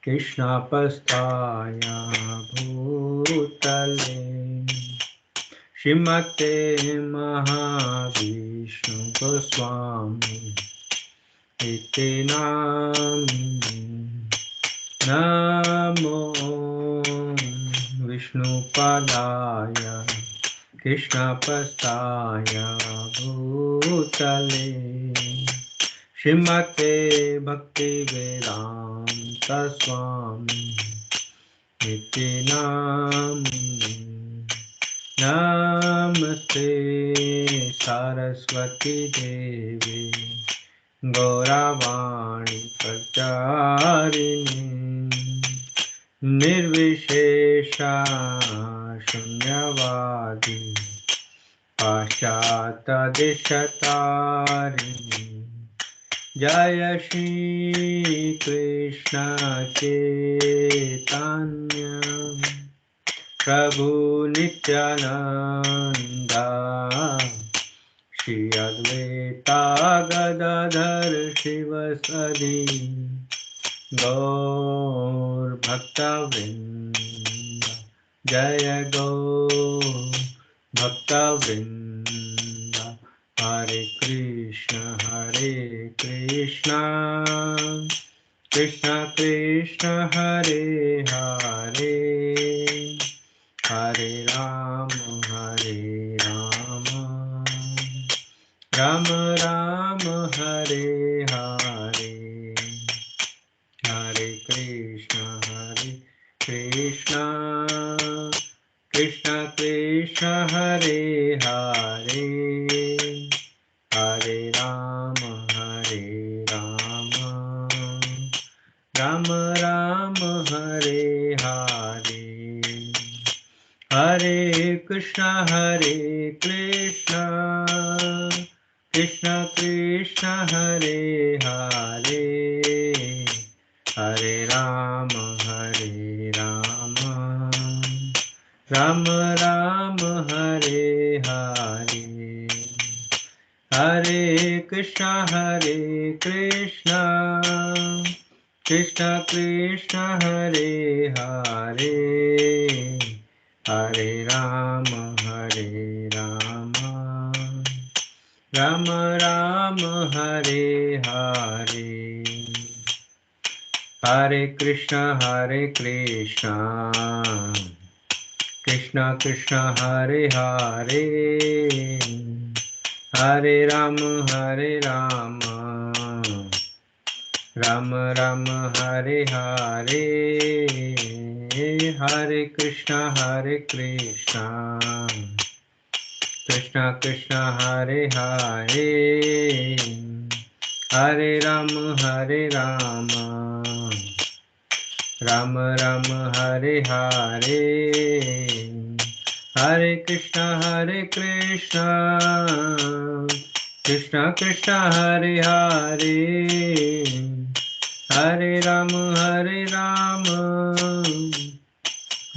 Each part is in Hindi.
कृष्णपस्थाय भूतले श्रीमते महाविष्णु गोस्वामी इति नामिने। नमो विष्णुपादाय कृष्णपस्थाय भूतले श्रीमते भक्तिवेदांत स्वामी इति नामिने। नमस्ते सरस्वती देवी गौरवाणी प्रचारिणी निर्विशेषा शून्यवादी पाश्चात्यदेशतारिणी। जय श्री कृष्ण चैतन्य प्रभु नित्यानंद श्री अद्वैता गदाधर शिवसदि गौर भक्तवृंद। जय गौर भक्तवृंद। हरे कृष्ण कृष्ण कृष्ण हरे हरे हरे राम राम राम हरे हरे हरे कृष्ण कृष्ण कृष्ण हरे हरे हरे राम राम राम हरे हरे हरे कृष्ण कृष्ण कृष्ण हरे हरे हरे राम राम राम हरे हरे हरे कृष्ण कृष्ण कृष्ण हरे हरे हरे राम राम राम हरे हरे हरे कृष्ण कृष्ण कृष्ण हरे हरे हरे राम राम राम हरे हरे हरे कृष्ण कृष्ण कृष्ण हरे हरे हरे राम राम राम हरे हरे हरे कृष्ण कृष्ण कृष्ण हरे हरे हरे राम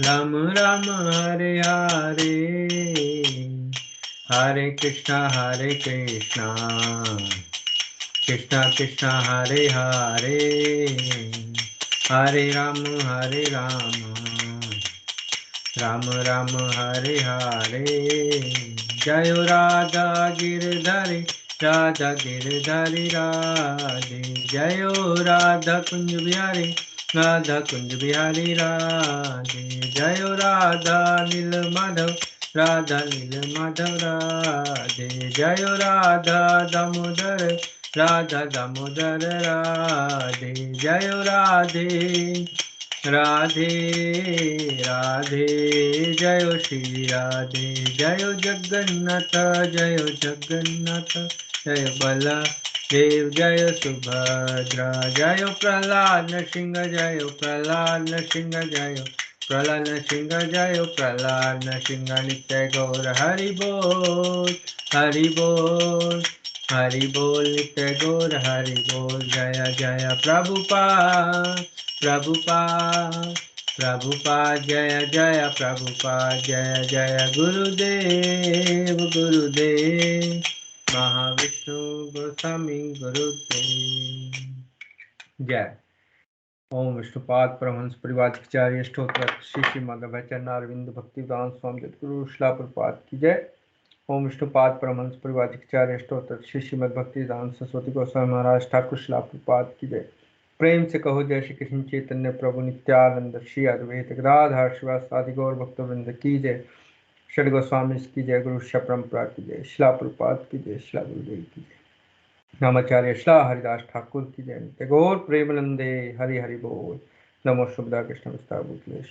राम राम हरे हरे हरे कृष्ण कृष्ण कृष्ण हरे हरे हरे राम राम राम हरे हरे जय राधा गिरधरी राधे जय राधा कुंज बिहारी राधे जय राधा नील माधव राधे जय राधा दामोदर दामोदर राधे जय राधे राधे जय श्री राधे जय जगन्नाथ जय बलदेव जय सुभद्रा जय प्रहलाद सिंह जय प्रहलाद सिंह जय प्रहलाद सिंह नित्य गौर हरि बोल हरि बोल नित्य गौर हरि बोल जय जय प्रभुपाद जय जय प्रभुपाद जय जय गुरुदेव महाविष्णु गोस्वामी गुरुदेव जय। ओम विष्णुपाद परमहंस परिवाराचार्य स्तोत्र श्री श्रीमद्भैचरण अरविंद भक्तिवेदांत स्वामी जगद्गुरु शिला प्रभुपाद की जय। ओम विष्णुपाद परमहंस परिवाराचार्य स्तोत्र श्री श्रीमद्भक्तिवेदांत सरस्वती गोस्वामी महाराज ठाकुर शिला प्रभुपाद की जय। प्रेम से कहो जय श्री कृष्ण चैतन्य प्रभु नित्यानंद श्री अद्वैत गदाधर शिवासादि गौर भक्तवृंद की जय। षड गोस्वामी की जय, गुरु शिष्य परंपरा की जय, शिला प्रभुपाद की जय, शिला गुरुदेव की जय, नामाचार्य शिला हरिदास ठाकुर की जय। नित्य गौर प्रेमानंदे हरि हरि बोल। नमो शुभदा कृष्ण विस्तार भूतले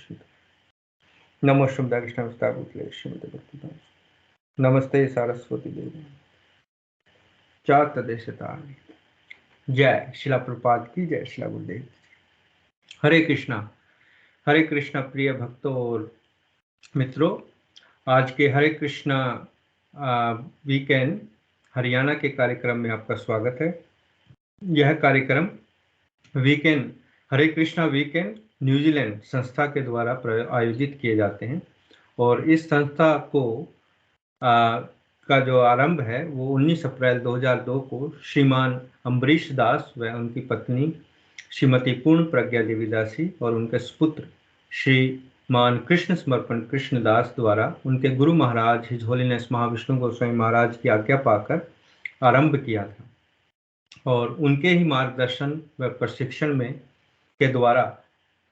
नमो शुभदा कृष्ण विस्तार भूतले श्रीमद भक्ति। नमस्ते सरस्वती देवी चार तदेशतारिणी। जय शिला प्रभुपाद की जय, शिला गुरुदेव की जय। हरे कृष्णा प्रिय भक्तों और मित्रों, आज के हरे कृष्णा वीकेंड हरियाणा के कार्यक्रम में आपका स्वागत है। यह कार्यक्रम वीकेंड हरे कृष्णा वीकेंड न्यूजीलैंड संस्था के द्वारा आयोजित किए जाते हैं और इस संस्था को का जो आरंभ है वो 19 अप्रैल 2002 को श्रीमान अम्बरीश दास व उनकी पत्नी श्रीमती पूर्ण प्रज्ञा देवी दासी और उनके सुपुत्र श्रीमान कृष्ण समर्पण कृष्णदास द्वारा उनके गुरु महाराज हिज होलीनेस महाविष्णु गोस्वामी महाराज की आज्ञा पाकर आरंभ किया था और उनके ही मार्गदर्शन व प्रशिक्षण में के द्वारा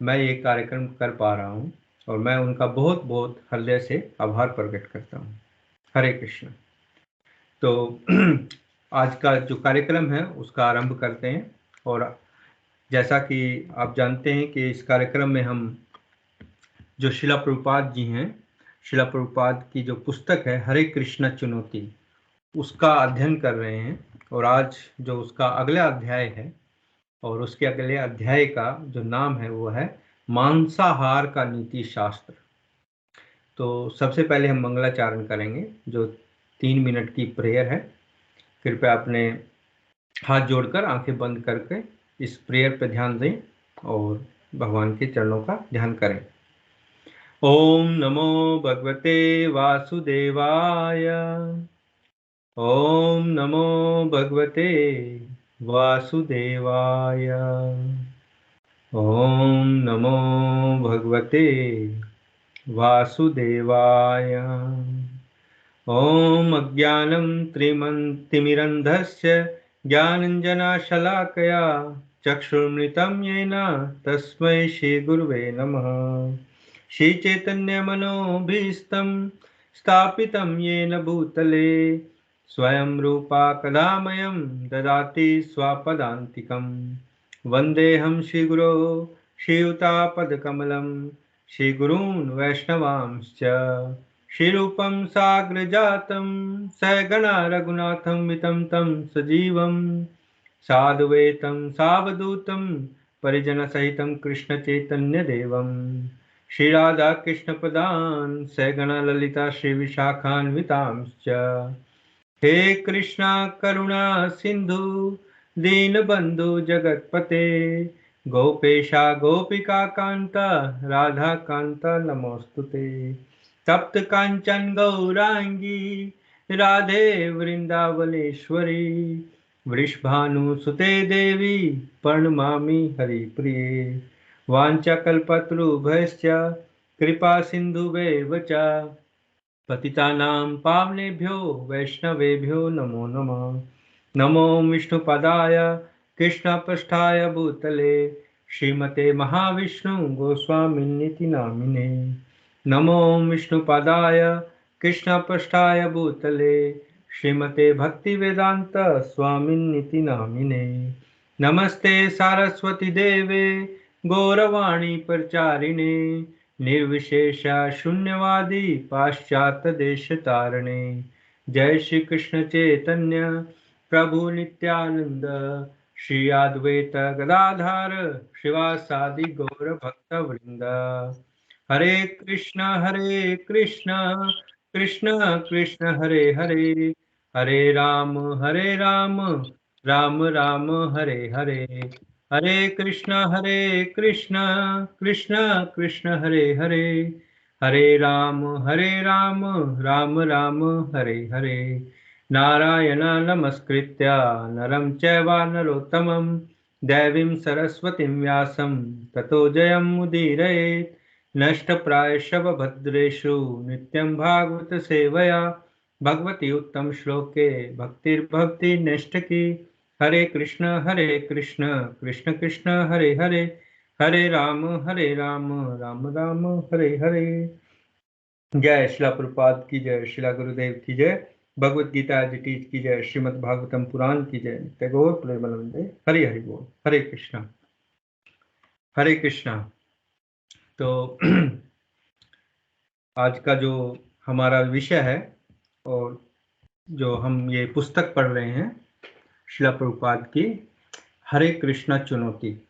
मैं ये कार्यक्रम कर पा रहा हूँ और मैं उनका बहुत बहुत हृदय से आभार प्रकट करता हूँ। हरे कृष्ण। तो आज का जो कार्यक्रम है उसका आरंभ करते हैं और जैसा कि आप जानते हैं कि इस कार्यक्रम में हम जो शिला प्रभुपाद जी हैं, शिला प्रभुपाद की जो पुस्तक है हरे कृष्ण चुनौती, उसका अध्ययन कर रहे हैं और आज जो उसका अगला अध्याय है और उसके अगले अध्याय का जो नाम है वो है मांसाहार का नीति शास्त्र। तो सबसे पहले हम मंगलाचरण करेंगे जो 3 मिनट की प्रेयर है। कृपया अपने हाथ जोड़कर आंखें बंद करके इस प्रेयर पर ध्यान दें और भगवान के चरणों का ध्यान करें। ओम नमो भगवते वासुदेवाय। ओम नमो भगवते वासुदेवाय। ओम नमो भगवते वासुदेवाय। ओम अज्ञानं तिमिरन्धस्य ज्ञानञ्जनशलाकया चक्षुर्मृतं येन तस्मै श्रीगुरुवे नमः। श्रीचैतन्यमनोभीष्टं स्थापितं येन भूतले स्वयं रूपा कदा मह्यं ददाति स्वपदान्तिकं। वन्देऽहं श्रीगुरो श्रीयुतापदकमलं श्रीगुरून् वैष्णवांश्च श्रीरूपं साग्रजातं सहगणा रघुनाथं वितं तं सजीवं साद्वैतं सावधूतं परिजनसहितं कृष्णचैतन्यदेवं श्रीराधाकृष्णपदान् सहगणा ललिता श्रीविशाखान्वितांश्च। हे कृष्णा करुणा सिंधु दीनबंधु जगतपते गोपेशा गोपिका कांता राधा कांता नमोस्तुते। तप्त कांचन गौरांगी राधे वृंदावनेश्वरी वृषभानुसुते देवी प्रणमामि हरिप्रिये। वाञ्छाकल्पतरुभ्यश्च कृपा सिन्धुभ्येव च पतितानां पावनेभ्यो वैष्णवेभ्यो नमो नमः। नमो विष्णुपदाय कृष्णपृष्ठाय भूतले श्रीमते महाविष्णु गोस्वामिन्निति नामिने। नमो विष्णुपदाय कृष्णपृष्ठाय भूतले श्रीमते भक्तिवेदांत स्वामिन्निति नामिने। नमस्ते सारस्वती देवे गौरवाणी प्रचारिणे निर्विशेष शून्यवादी पाश्चात्य देश तारणे। जय श्री कृष्ण चैतन्य प्रभु नित्यानंद श्री अद्वैत गदाधर शिवासादि गौर भक्त वृंद। हरे कृष्ण कृष्ण कृष्ण हरे हरे हरे राम राम राम हरे हरे। हरे कृष्ण कृष्ण कृष्ण हरे हरे हरे राम राम राम हरे हरे। नारायण नमस्कृत्य नरं चैव नरोत्तमं दैवीं सरस्वतीं व्यासं ततो जयमुदीरयेत्। नष्टप्रायशवभद्रेषु नित्यं भागवत सेवया। भगवती उत्तम श्लोके भक्तिर्भक्ति नष्टकी। हरे कृष्ण कृष्ण कृष्ण हरे हरे, हरे राम राम राम हरे हरे। जय शिला प्रभुपाद की जय, शिला गुरुदेव की जय, भगवत गीता जी की जय, श्रीमद् भागवतम पुराण की जय। टैगोर प्रेमानंदे। हरि हरि बोल। हरे कृष्णा हरे कृष्णा। तो आज का जो हमारा विषय है और जो हम ये पुस्तक पढ़ रहे हैं शिला प्रभुपाद की, हरे कृष्णा चुनौती,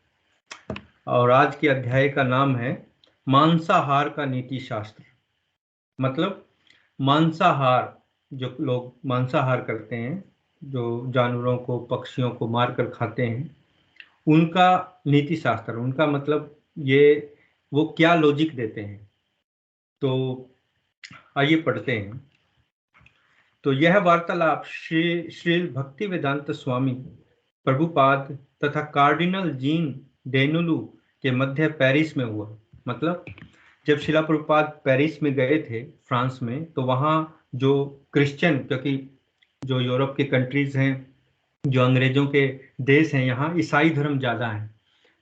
और आज के अध्याय का नाम है मांसाहार का नीति शास्त्र। मतलब मांसाहार, जो लोग मांसाहार करते हैं, जो जानवरों को पक्षियों को मारकर खाते हैं, उनका नीति शास्त्र, उनका मतलब ये वो क्या लॉजिक देते हैं। तो आइए पढ़ते हैं। तो यह वार्तालाप श्री भक्ति वेदांत स्वामी प्रभुपाद तथा कार्डिनल जीन डेनुलू के मध्य पेरिस में हुआ। मतलब जब शिला प्रभुपाद पेरिस में गए थे फ्रांस में, तो वहाँ जो क्रिश्चियन, क्योंकि जो यूरोप के कंट्रीज हैं, जो अंग्रेजों के देश हैं, यहाँ ईसाई धर्म ज़्यादा है।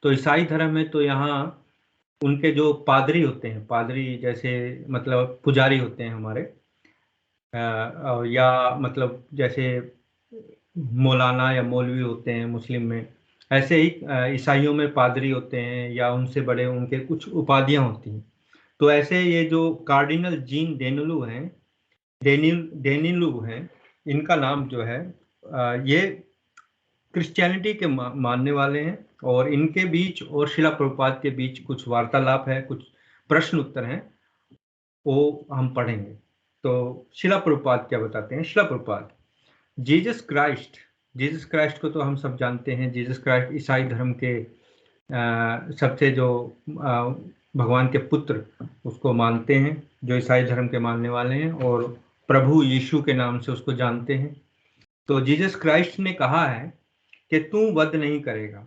तो ईसाई धर्म में तो यहाँ उनके जो पादरी होते हैं, पादरी जैसे मतलब पुजारी होते हैं हमारे, या मतलब जैसे मौलाना या मौलवी होते हैं मुस्लिम में, ऐसे ही ईसाइयों में पादरी होते हैं या उनसे बड़े उनके कुछ उपाधियां होती हैं। तो ऐसे ये जो कार्डिनल जीन डेनिलू हैं, डेनिलू हैं, इनका नाम जो है, ये क्रिश्चियनिटी के मानने वाले हैं। और इनके बीच और शिला प्रभुपाद के बीच कुछ वार्तालाप है, कुछ प्रश्न उत्तर हैं, वो हम पढ़ेंगे। तो शिला प्रभुपाद क्या बताते हैं। शिला प्रभुपाद, जीसस क्राइस्ट को तो हम सब जानते हैं। जीसस क्राइस्ट ईसाई धर्म के सबसे जो भगवान के पुत्र, उसको मानते हैं, जो ईसाई धर्म के मानने वाले हैं, और प्रभु यीशु के नाम से उसको जानते हैं। तो जीसस क्राइस्ट ने कहा है कि तू वध नहीं करेगा।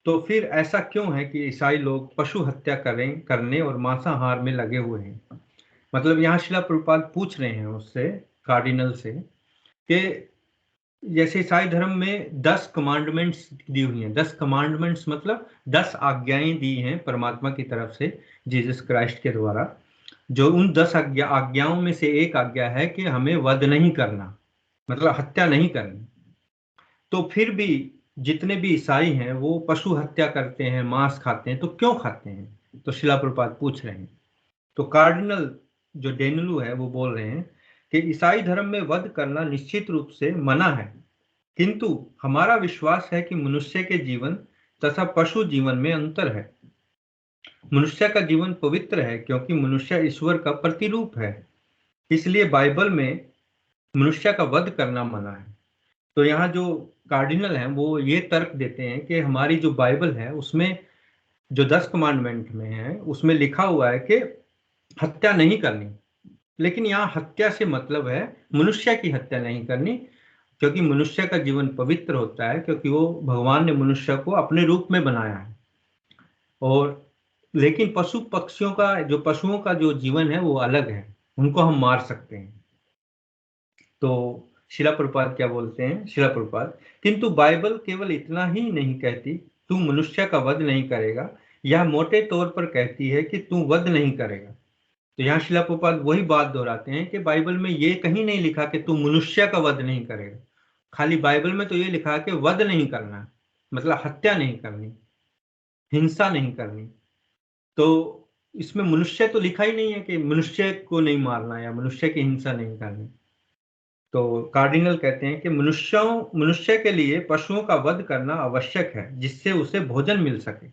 तो फिर ऐसा क्यों है कि ईसाई लोग पशु हत्या करने और मांसाहार में लगे हुए हैं। मतलब यहाँ शिला प्रभुपाद पूछ रहे हैं उससे, कार्डिनल से, कि जैसे ईसाई धर्म में 10 कमांडमेंट्स दी हुई हैं। 10 कमांडमेंट्स मतलब 10 आज्ञाएं दी हैं परमात्मा की तरफ से जीसस क्राइस्ट के द्वारा। जो उन 10 आज्ञाओं में से एक आज्ञा है कि हमें वध नहीं करना, मतलब हत्या नहीं करनी। तो फिर भी जितने भी ईसाई हैं वो पशु हत्या करते हैं, मांस खाते हैं, तो क्यों खाते हैं। तो शिला प्रभुपाद पूछ रहे हैं। तो कार्डिनल जो डेनिलू है वो बोल रहे हैं कि ईसाई धर्म में वध करना निश्चित रूप से मना है, किंतु हमारा विश्वास है कि मनुष्य के जीवन तथा पशु जीवन में अंतर है। मनुष्य का जीवन पवित्र है क्योंकि मनुष्य ईश्वर का प्रतिरूप है, इसलिए बाइबल में मनुष्य का वध करना मना है। तो यहाँ जो कार्डिनल हैं वो ये तर्क देते हैं कि हमारी जो बाइबल है उसमें जो 10 कमांडमेंट में है उसमें लिखा हुआ है कि हत्या नहीं करनी, लेकिन यहाँ हत्या से मतलब है मनुष्य की हत्या नहीं करनी, क्योंकि मनुष्य का जीवन पवित्र होता है, क्योंकि वो भगवान ने मनुष्य को अपने रूप में बनाया है। और लेकिन पशु पक्षियों का, जो पशुओं का जो जीवन है वो अलग है, उनको हम मार सकते हैं। तो शिला प्रभुपाद क्या बोलते हैं। शिला प्रभुपाद, किंतु बाइबल केवल इतना ही नहीं कहती तू मनुष्य का वध नहीं करेगा, यह मोटे तौर पर कहती है कि तू वध नहीं करेगा। तो यहाँ शिला प्रभुपाद वही बात दोहराते हैं कि बाइबल में ये कहीं नहीं लिखा कि तू मनुष्य का वध नहीं करेगा। खाली बाइबल में तो ये लिखा है कि वध नहीं करना, मतलब हत्या नहीं करनी, हिंसा नहीं करनी। तो इसमें मनुष्य तो लिखा ही नहीं है कि मनुष्य को नहीं मारना या मनुष्य की हिंसा नहीं करनी। तो कार्डिनल कहते हैं कि मनुष्य के लिए पशुओं का वध करना आवश्यक है जिससे उसे भोजन मिल सके।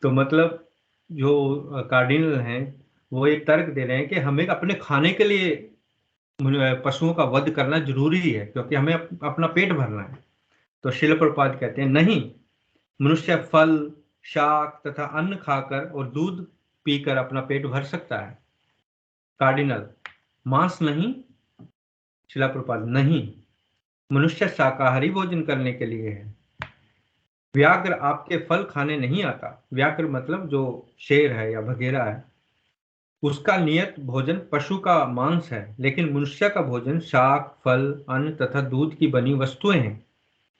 तो मतलब जो कार्डिनल हैं वो एक तर्क दे रहे हैं कि हमें अपने खाने के लिए पशुओं का वध करना जरूरी है, क्योंकि हमें अपना पेट भरना है। तो शिल प्रपात कहते हैं नहीं, मनुष्य फल, शाक तथा अन्न खाकर और दूध पीकर अपना पेट भर सकता है। कार्डिनल, मांस नहीं। शिला प्रपात, नहीं, मनुष्य शाकाहारी भोजन करने के लिए है। व्याघ्र आपके फल खाने नहीं आता। व्याघ्र मतलब जो शेर है या बघेरा है, उसका नियत भोजन पशु का मांस है, लेकिन मनुष्य का भोजन शाक, फल, अन्न तथा दूध की बनी वस्तुएं हैं।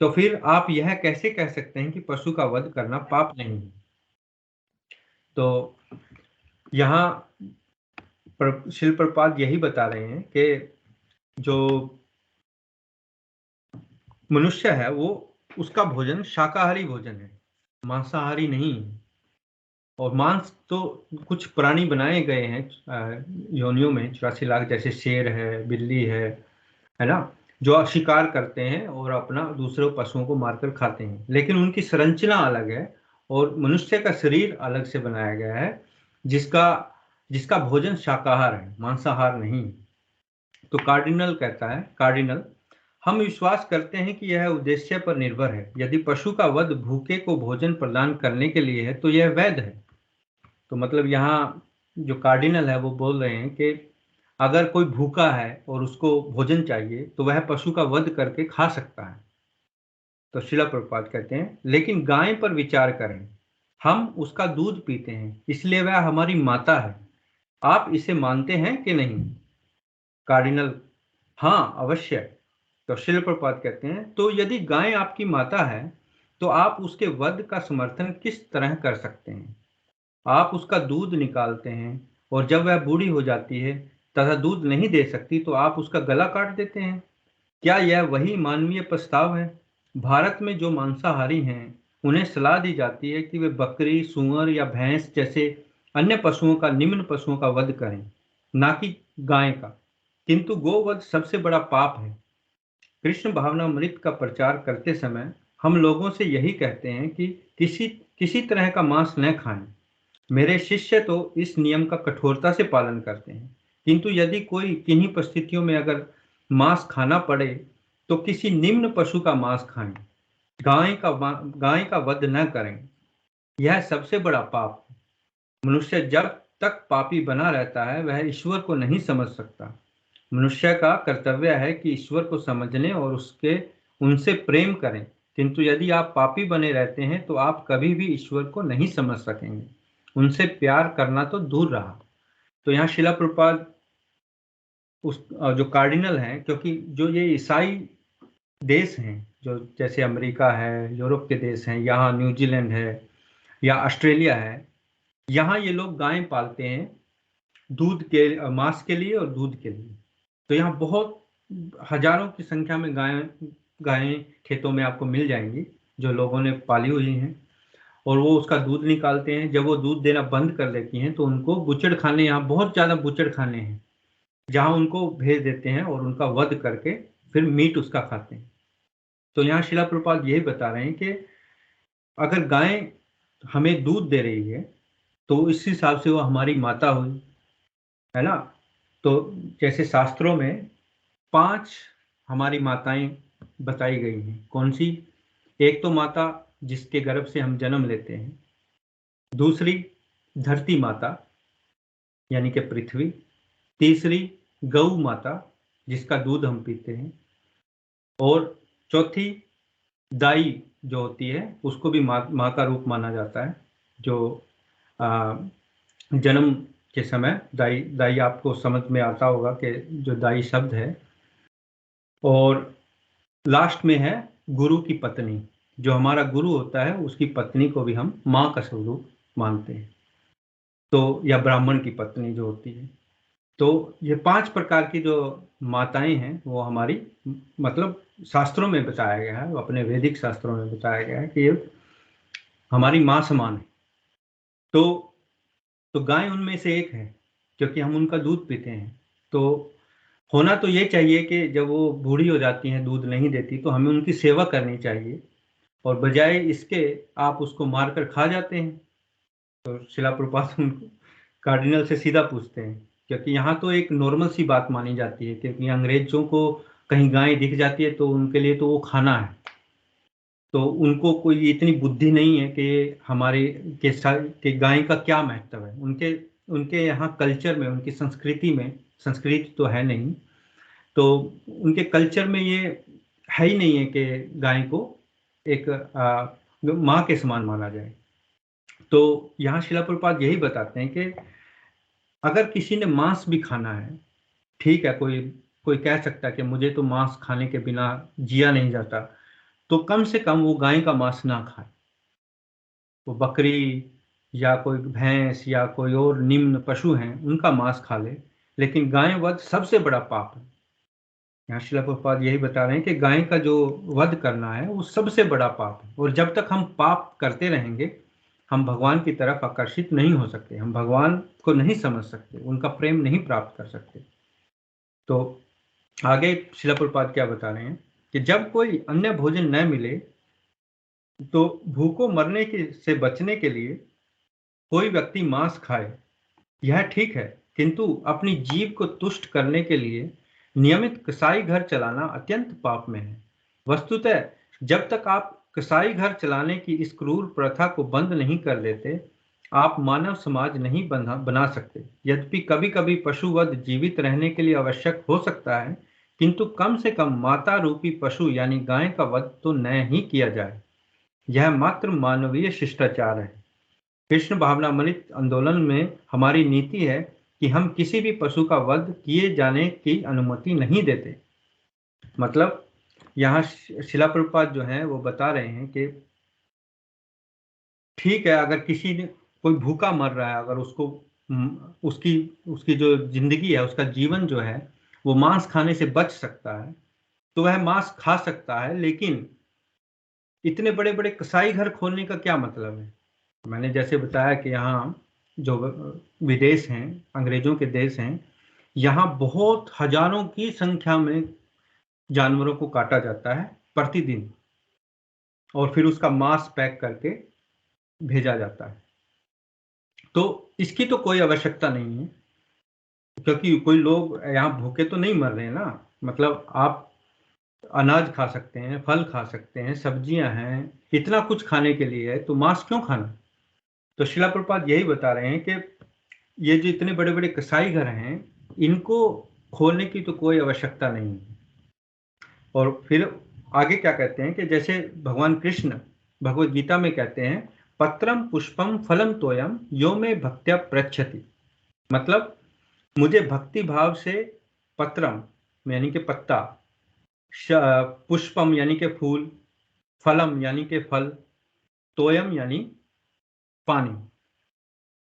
तो फिर आप यह कैसे कह सकते हैं कि पशु का वध करना पाप नहीं है? तो यहाँ शिल प्रपात यही बता रहे हैं कि जो मनुष्य है वो, उसका भोजन शाकाहारी भोजन है, मांसाहारी नहीं है। और मांस तो कुछ प्राणी बनाए गए हैं योनियों में, 84 लाख, जैसे शेर है, बिल्ली है ना, जो शिकार करते हैं और अपना दूसरे पशुओं को मारकर खाते हैं, लेकिन उनकी संरचना अलग है। और मनुष्य का शरीर अलग से बनाया गया है, जिसका जिसका भोजन शाकाहार है, मांसाहार नहीं। तो कार्डिनल कहता है, कार्डिनल, हम विश्वास करते हैं कि यह उद्देश्य पर निर्भर है। यदि पशु का वध भूखे को भोजन प्रदान करने के लिए है तो यह वैध है। तो मतलब यहाँ जो कार्डिनल है वो बोल रहे हैं कि अगर कोई भूखा है और उसको भोजन चाहिए तो वह पशु का वध करके खा सकता है। तो शिला प्रभुपाद कहते हैं, लेकिन गाय पर विचार करें, हम उसका दूध पीते हैं, इसलिए वह हमारी माता है। आप इसे मानते हैं कि नहीं? कार्डिनल, हाँ अवश्य। तो शिल प्रभुपाद कहते हैं, तो यदि गाय आपकी माता है तो आप उसके वध का समर्थन किस तरह कर सकते हैं? आप उसका दूध निकालते हैं, और जब वह बूढ़ी हो जाती है तथा दूध नहीं दे सकती तो आप उसका गला काट देते हैं। क्या यह वही मानवीय प्रस्ताव है? भारत में जो मांसाहारी हैं उन्हें सलाह दी जाती है कि वे बकरी, सूअर या भैंस जैसे अन्य पशुओं का, निम्न पशुओं का वध करें, ना कि गाय का। किंतु गोवध सबसे बड़ा पाप है। कृष्ण भावनामृत का प्रचार करते समय हम लोगों से यही कहते हैं कि किसी किसी तरह का मांस न खाएं। मेरे शिष्य तो इस नियम का कठोरता से पालन करते हैं, किंतु यदि कोई किन्हीं परिस्थितियों में अगर मांस खाना पड़े तो किसी निम्न पशु का मांस खाएं, गाय का वध न करें। यह सबसे बड़ा पाप है। मनुष्य जब तक पापी बना रहता है वह ईश्वर को नहीं समझ सकता। मनुष्य का कर्तव्य है कि ईश्वर को समझने और उसके उनसे प्रेम करें, किंतु यदि आप पापी बने रहते हैं तो आप कभी भी ईश्वर को नहीं समझ सकेंगे। उनसे प्यार करना तो दूर रहा। तो यहाँ शिला प्रभुपाद उस जो कार्डिनल हैं, क्योंकि जो ये ईसाई देश हैं, जो जैसे अमेरिका है, यूरोप के देश हैं, यहाँ न्यूजीलैंड है या ऑस्ट्रेलिया है, यहाँ ये लोग गाय पालते हैं दूध के, मांस के लिए और दूध के लिए। तो यहाँ बहुत हजारों की संख्या में गायें खेतों में आपको मिल जाएंगी, जो लोगों ने पाली हुई हैं, और वो उसका दूध निकालते हैं। जब वो दूध देना बंद कर देती हैं तो उनको बुचड़ खाने, यहाँ बहुत ज़्यादा बुचड़ खाने हैं, जहाँ उनको भेज देते हैं और उनका वध करके फिर मीट उसका खाते हैं। तो यहाँ शिला प्रभुपाद यही बता रहे हैं कि अगर गाय हमें दूध दे रही है तो इस हिसाब से वो हमारी माता हुई, है ना। तो जैसे शास्त्रों में 5 हमारी माताएं बताई गई हैं। कौन सी? एक तो माता जिसके गर्भ से हम जन्म लेते हैं, दूसरी धरती माता यानी कि पृथ्वी, तीसरी गौ माता जिसका दूध हम पीते हैं, और चौथी दाई जो होती है, उसको भी माँ का रूप माना जाता है। जो आ, जन्म के समय दाई दाई आपको समझ में आता होगा कि जो दाई शब्द है। और लास्ट में है गुरु की पत्नी, जो हमारा गुरु होता है उसकी पत्नी को भी हम माँ का स्वरूप मानते हैं। तो या ब्राह्मण की पत्नी जो होती है। तो ये 5 प्रकार की जो माताएं हैं वो हमारी, मतलब शास्त्रों में बताया गया है, अपने वैदिक शास्त्रों में बताया गया है कि ये हमारी माँ समान है। तो गाय उनमें से एक है, क्योंकि हम उनका दूध पीते हैं। तो होना तो ये चाहिए कि जब वो बूढ़ी हो जाती हैं, दूध नहीं देती, तो हमें उनकी सेवा करनी चाहिए, और बजाय इसके आप उसको मारकर खा जाते हैं। तो शिला प्रभुपाद उनको कार्डिनल से सीधा पूछते हैं, क्योंकि यहाँ तो एक नॉर्मल सी बात मानी जाती है, क्योंकि अंग्रेजों को कहीं गाय दिख जाती है तो उनके लिए तो वो खाना है। तो उनको कोई इतनी बुद्धि नहीं है कि हमारे के गाय का क्या महत्व है। उनके उनके यहाँ कल्चर में, उनकी संस्कृति में, संस्कृति तो है नहीं, तो उनके कल्चर में ये है ही नहीं है कि गाय को एक माँ के समान माना जाए। तो यहाँ शिला प्रभुपाद यही बताते हैं कि अगर किसी ने मांस भी खाना है, ठीक है, कोई कोई कह सकता है कि मुझे तो मांस खाने के बिना जिया नहीं जाता, तो कम से कम वो गाय का मांस ना खाए, वो बकरी या कोई भैंस या कोई और निम्न पशु हैं उनका मांस खा ले, लेकिन गाय वध सबसे बड़ा पाप है। यहाँ शिला प्रभुपाद यही बता रहे हैं कि गाय का जो वध करना है वो सबसे बड़ा पाप है, और जब तक हम पाप करते रहेंगे हम भगवान की तरफ आकर्षित नहीं हो सकते, हम भगवान को नहीं समझ सकते, उनका प्रेम नहीं प्राप्त कर सकते। तो आगे शिला प्रभुपाद क्या बता रहे हैं कि जब कोई अन्य भोजन न मिले तो भूखों मरने से बचने के लिए कोई व्यक्ति मांस खाए, यह ठीक है, किंतु अपनी जीव को तुष्ट करने के लिए नियमित कसाई घर चलाना अत्यंत पाप में है। वस्तुतः जब तक आप कसाई घर चलाने की इस क्रूर प्रथा को बंद नहीं कर लेते, आप मानव समाज नहीं बना सकते। यद्यपि कभी कभी पशुवध जीवित रहने के लिए आवश्यक हो सकता है, किंतु कम से कम माता रूपी पशु यानी गाय का वध तो न ही किया जाए। यह मात्र मानवीय शिष्टाचार है। कृष्ण भावनामृत आंदोलन में हमारी नीति है कि हम किसी भी पशु का वध किए जाने की अनुमति नहीं देते। मतलब यहाँ शिला प्रभुपाद जो है वो बता रहे हैं कि ठीक है, अगर किसी ने कोई भूखा मर रहा है, अगर उसको उसकी उसकी जो जिंदगी है, उसका जीवन जो है वो मांस खाने से बच सकता है तो वह मांस खा सकता है, लेकिन इतने बड़े बड़े कसाई घर खोलने का क्या मतलब है। मैंने जैसे बताया कि यहाँ जो विदेश हैं, अंग्रेजों के देश हैं, यहाँ बहुत हजारों की संख्या में जानवरों को काटा जाता है प्रतिदिन, और फिर उसका मांस पैक करके भेजा जाता है। तो इसकी तो कोई आवश्यकता नहीं है, क्योंकि कोई लोग यहाँ भूखे तो नहीं मर रहे हैं ना। मतलब आप अनाज खा सकते हैं, फल खा सकते हैं, सब्जियां हैं, इतना कुछ खाने के लिए है, तो मांस क्यों खाना। तो शिला प्रभुपाद यही बता रहे हैं कि ये जो इतने बड़े बड़े कसाई घर हैं, इनको खोलने की तो कोई आवश्यकता नहीं है। और फिर आगे क्या कहते हैं कि जैसे भगवान कृष्ण भगवत गीता में कहते हैं, पत्रम पुष्पम फलम तोयम यो में भक्त्या प्रच्छति। मतलब मुझे भक्ति भाव से पत्रम यानी कि पत्ता, पुष्पम यानी कि फूल, फलम यानी कि फल, तोयम यानी पानी।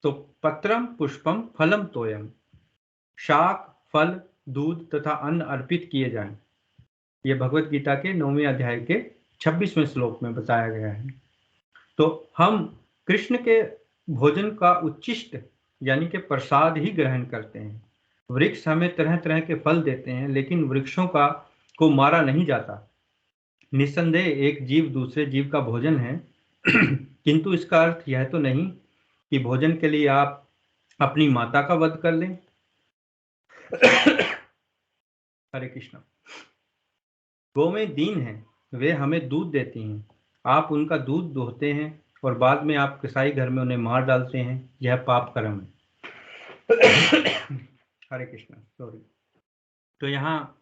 तो पत्रम पुष्पम फलम तोयम, शाक, फल, दूध तथा अन्न अर्पित किए जाएं। यह भगवत गीता के 9वें अध्याय के 26वें श्लोक में बताया गया है। तो हम कृष्ण के भोजन का उच्चिष्ट यानी कि प्रसाद ही ग्रहण करते हैं। वृक्ष हमें तरह तरह के फल देते हैं, लेकिन वृक्षों को मारा नहीं जाता। निस्संदेह एक जीव दूसरे जीव का भोजन है, किंतु इसका अर्थ यह तो नहीं कि भोजन के लिए आप अपनी माता का वध कर लें। हरे कृष्णा। गौवें दीन हैं, वे हमें दूध देती हैं, आप उनका दूध दोहते हैं और बाद में आप कसाई घर में उन्हें मार डालते हैं, यह पाप कर्म है। हरे कृष्णा। सॉरी। तो यहाँ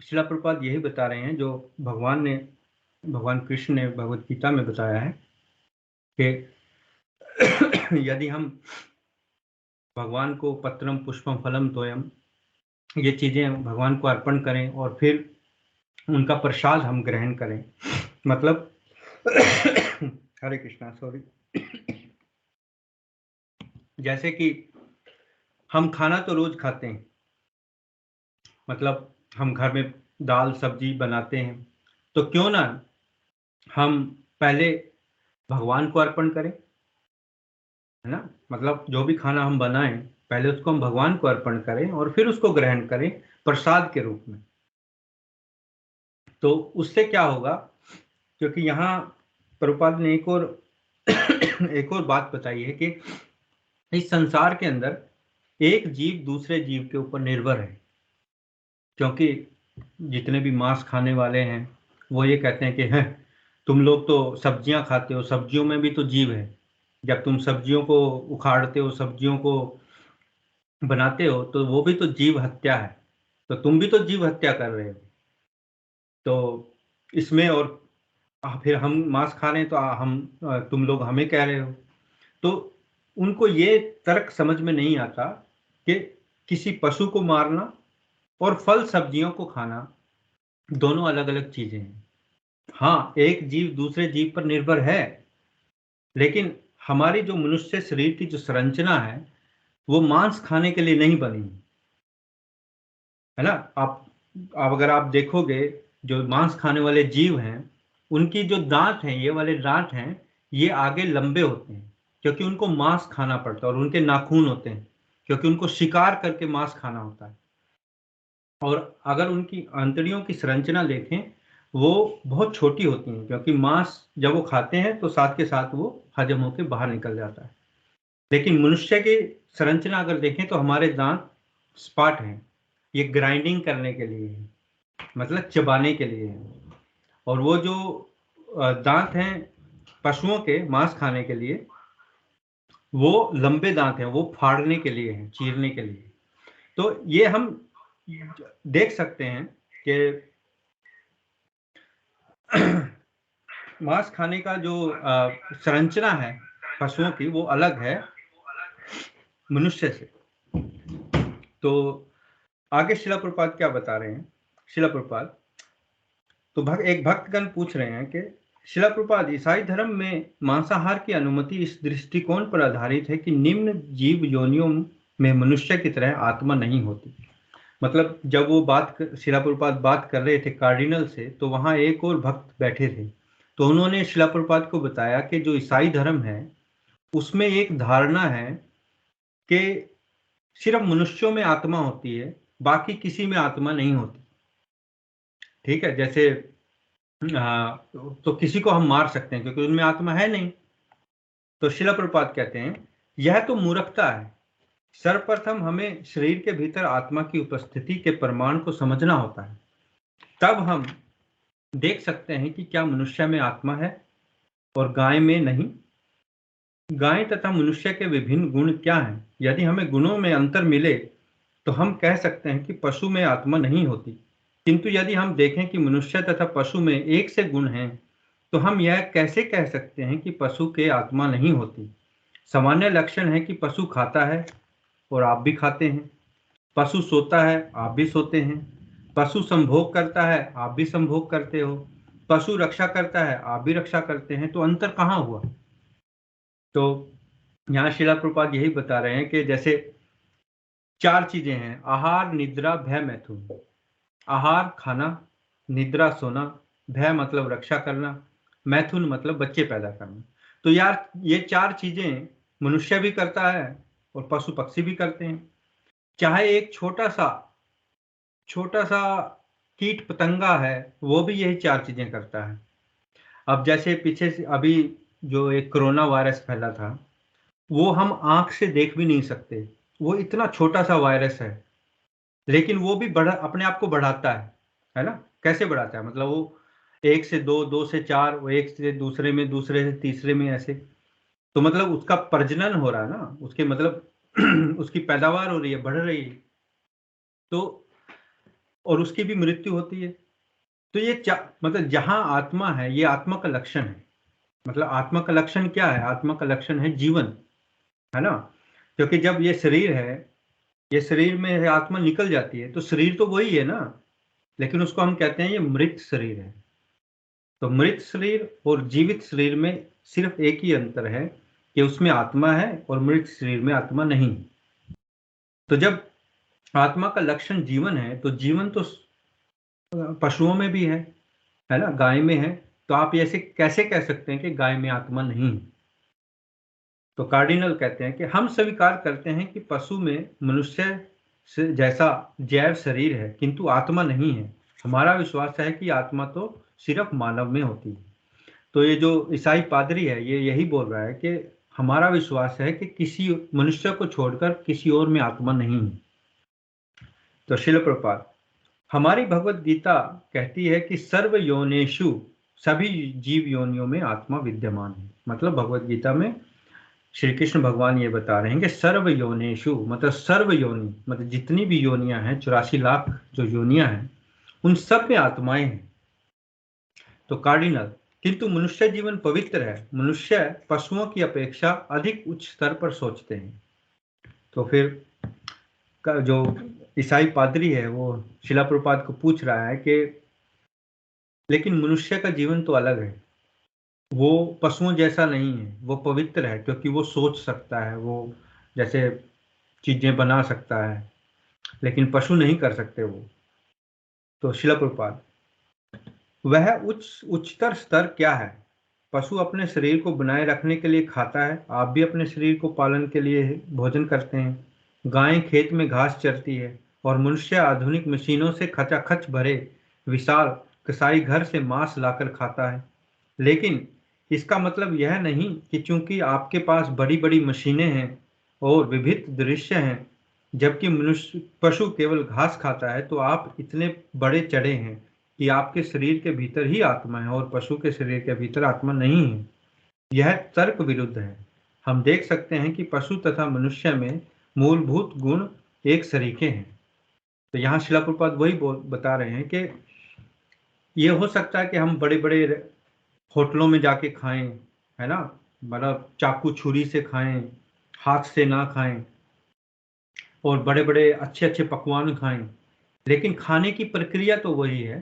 शिला प्रभुपाद यही बता रहे हैं जो भगवान कृष्ण ने भगवत गीता में बताया है कि यदि हम भगवान को पत्रम पुष्पम फलम तोयम ये चीजें भगवान को अर्पण करें और फिर उनका प्रसाद हम ग्रहण करें, मतलब हरे कृष्णा। सॉरी। जैसे कि हम खाना तो रोज खाते हैं, मतलब हम घर में दाल सब्जी बनाते हैं, तो क्यों ना हम पहले भगवान को अर्पण करें, है ना। मतलब जो भी खाना हम बनाएं पहले उसको हम भगवान को अर्पण करें और फिर उसको ग्रहण करें प्रसाद के रूप में। तो उससे क्या होगा, क्योंकि यहाँ प्रभुपाद ने एक और बात बताई है कि इस संसार के अंदर एक जीव दूसरे जीव के ऊपर निर्भर है, क्योंकि जितने भी मांस खाने वाले हैं वो ये कहते हैं कि हैं तुम लोग तो सब्जियां खाते हो, सब्जियों में भी तो जीव है, जब तुम सब्जियों को उखाड़ते हो, सब्जियों को बनाते हो, तो वो भी तो जीव हत्या है, तो तुम भी तो जीव हत्या कर रहे हो। तो इसमें और फिर हम मांस खा रहे हैं तो तुम लोग हमें कह रहे हो। तो उनको ये तर्क समझ में नहीं आता कि किसी पशु को मारना और फल सब्जियों को खाना दोनों अलग अलग चीजें हैं। हाँ, एक जीव दूसरे जीव पर निर्भर है, लेकिन हमारी जो मनुष्य शरीर की जो संरचना है वो मांस खाने के लिए नहीं बनी है ना। आप अगर आप देखोगे, जो मांस खाने वाले जीव हैं उनकी जो दांत हैं, ये वाले दांत हैं, ये आगे लंबे होते हैं क्योंकि उनको मांस खाना पड़ता है, और उनके नाखून होते हैं क्योंकि उनको शिकार करके मांस खाना होता है। और अगर उनकी आंतड़ियों की संरचना देखें, वो बहुत छोटी होती हैं क्योंकि मांस जब वो खाते हैं तो साथ के साथ वो हजम होकर बाहर निकल जाता है। लेकिन मनुष्य की संरचना अगर देखें तो हमारे दांत स्पाट हैं, ये ग्राइंडिंग करने के लिए है, मतलब चबाने के लिए है। और वो जो दांत हैं पशुओं के मांस खाने के लिए, वो लंबे दांत हैं, वो फाड़ने के लिए हैं, चीरने के लिए। तो ये हम देख सकते हैं कि मांस खाने का जो संरचना है पशुओं की, वो अलग है मनुष्य से। तो आगे शिला प्रपात क्या बता रहे हैं। शिला प्रपात तो एक भक्तगण पूछ रहे हैं कि शिला प्रपात, ईसाई धर्म में मांसाहार की अनुमति इस दृष्टिकोण पर आधारित है कि निम्न जीव योनियों में मनुष्य की तरह आत्मा नहीं होती। मतलब जब वो शिला प्रपात बात कर रहे थे कार्डिनल से, तो वहां एक और भक्त बैठे थे, तो उन्होंने शिला प्रपात को बताया कि जो ईसाई धर्म है उसमें एक धारणा है कि सिर्फ मनुष्यों में आत्मा होती है, बाकी किसी में आत्मा नहीं होती। ठीक है, जैसे तो किसी को हम मार सकते हैं क्योंकि उनमें आत्मा है नहीं। तो शिला प्रपात कहते हैं यह तो मूर्खता है। सर्वप्रथम हमें शरीर के भीतर आत्मा की उपस्थिति के प्रमाण को समझना होता है, तब हम देख सकते हैं कि क्या मनुष्य में आत्मा है और गाय में नहीं। गाय तथा मनुष्य के विभिन्न गुण क्या हैं? यदि हमें गुणों में अंतर मिले तो हम कह सकते हैं कि पशु में आत्मा नहीं होती, किंतु यदि हम देखें कि मनुष्य तथा पशु में एक से गुण हैं, तो हम यह कैसे कह सकते हैं कि पशु के आत्मा नहीं होती। सामान्य लक्षण है कि पशु खाता है और आप भी खाते हैं, पशु सोता है आप भी सोते हैं, पशु संभोग करता है आप भी संभोग करते हो, पशु रक्षा करता है आप भी रक्षा करते हैं, तो अंतर कहाँ हुआ। तो यहाँ शिला प्रभुपाद यही बता रहे हैं कि जैसे चार चीजें हैं, आहार, निद्रा, भय, मैथुन। आहार खाना, निद्रा सोना, भय मतलब रक्षा करना, मैथुन मतलब बच्चे पैदा करना। तो यार ये चार चीजें मनुष्य भी करता है और पशु पक्षी भी करते हैं। चाहे एक छोटा सा कीट पतंगा है, वो भी यही चार चीजें करता है। अब जैसे पीछे से अभी जो एक कोरोना वायरस फैला था, वो हम आंख से देख भी नहीं सकते, वो इतना छोटा सा वायरस है, लेकिन वो भी अपने आप को बढ़ाता है ना। कैसे बढ़ाता है, मतलब वो एक से दो, दो से चार, वो एक से दूसरे में, दूसरे से तीसरे में, ऐसे। तो मतलब उसका प्रजनन हो रहा है ना, उसके मतलब उसकी पैदावार हो रही है, बढ़ रही है। तो और उसकी भी मृत्यु होती है। तो मतलब जहां आत्मा है, ये आत्मा का लक्षण है। मतलब आत्मा का लक्षण क्या है? आत्मा का लक्षण है जीवन, है ना। क्योंकि जब ये शरीर है, ये शरीर में है, आत्मा निकल जाती है, तो शरीर तो वही है ना, लेकिन उसको हम कहते हैं ये मृत शरीर है। तो मृत शरीर और जीवित शरीर में सिर्फ एक ही अंतर है कि उसमें आत्मा है और मृत शरीर में आत्मा नहीं। तो जब आत्मा का लक्षण जीवन है, तो जीवन तो पशुओं में भी है ना, गाय में है। तो आप ऐसे कैसे कह सकते हैं कि गाय में आत्मा नहीं है। तो कार्डिनल कहते हैं कि हम स्वीकार करते हैं कि पशु में मनुष्य से जैसा जैव शरीर है, किंतु आत्मा नहीं है। हमारा विश्वास है कि आत्मा तो सिर्फ मानव में होती है। तो ये जो ईसाई पादरी है, ये यही बोल रहा है कि हमारा विश्वास है कि किसी मनुष्य को छोड़कर किसी और में आत्मा नहीं है। तो शिल प्रपात, हमारी भगवत गीता कहती है कि सर्व योनेषु, सभी जीव योनियों में आत्मा विद्यमान है। मतलब भगवत गीता में श्री कृष्ण भगवान ये बता रहे हैं कि सर्व योनेषु मतलब सर्व योनि, मतलब जितनी भी योनियां हैं, 84 लाख जो योनियां हैं, उन सब में आत्माएं हैं। तो कार्डिनल, किंतु मनुष्य जीवन पवित्र है। मनुष्य पशुओं की अपेक्षा अधिक उच्च स्तर पर सोचते हैं। तो फिर जो ईसाई पादरी है वो शिला प्रभुपाद को पूछ रहा है कि लेकिन मनुष्य का जीवन तो अलग है, वो पशुओं जैसा नहीं है, वो पवित्र है क्योंकि वो सोच सकता है, वो जैसे चीजें बना सकता है, लेकिन पशु नहीं कर सकते वो। तो शिला प्रभुपाद, वह उच्चतर स्तर क्या है? पशु अपने शरीर को बनाए रखने के लिए खाता है, आप भी अपने शरीर को पालन के लिए भोजन करते हैं। गायें खेत में घास चरती है और मनुष्य आधुनिक मशीनों से खचाखच भरे विशाल कसाई घर से मांस लाकर खाता है। लेकिन इसका मतलब यह नहीं कि चूंकि आपके पास बड़ी बड़ी मशीनें हैं और विविध दृश्य हैं, जबकि मनुष्य पशु केवल घास खाता है, तो आप इतने बड़े चढ़े हैं कि आपके शरीर के भीतर ही आत्मा है और पशु के शरीर के भीतर आत्मा नहीं है। यह तर्क विरुद्ध है। हम देख सकते हैं कि पशु तथा मनुष्य में मूलभूत गुण एक सरीखे हैं। तो यहाँ शिला प्रभुपाद वही बता रहे हैं कि ये हो सकता है कि हम बड़े बड़े होटलों में जाके खाएं, है ना, मतलब चाकू छुरी से खाएं, हाथ से ना खाएं, और बड़े बड़े अच्छे अच्छे पकवान खाएं, लेकिन खाने की प्रक्रिया तो वही है।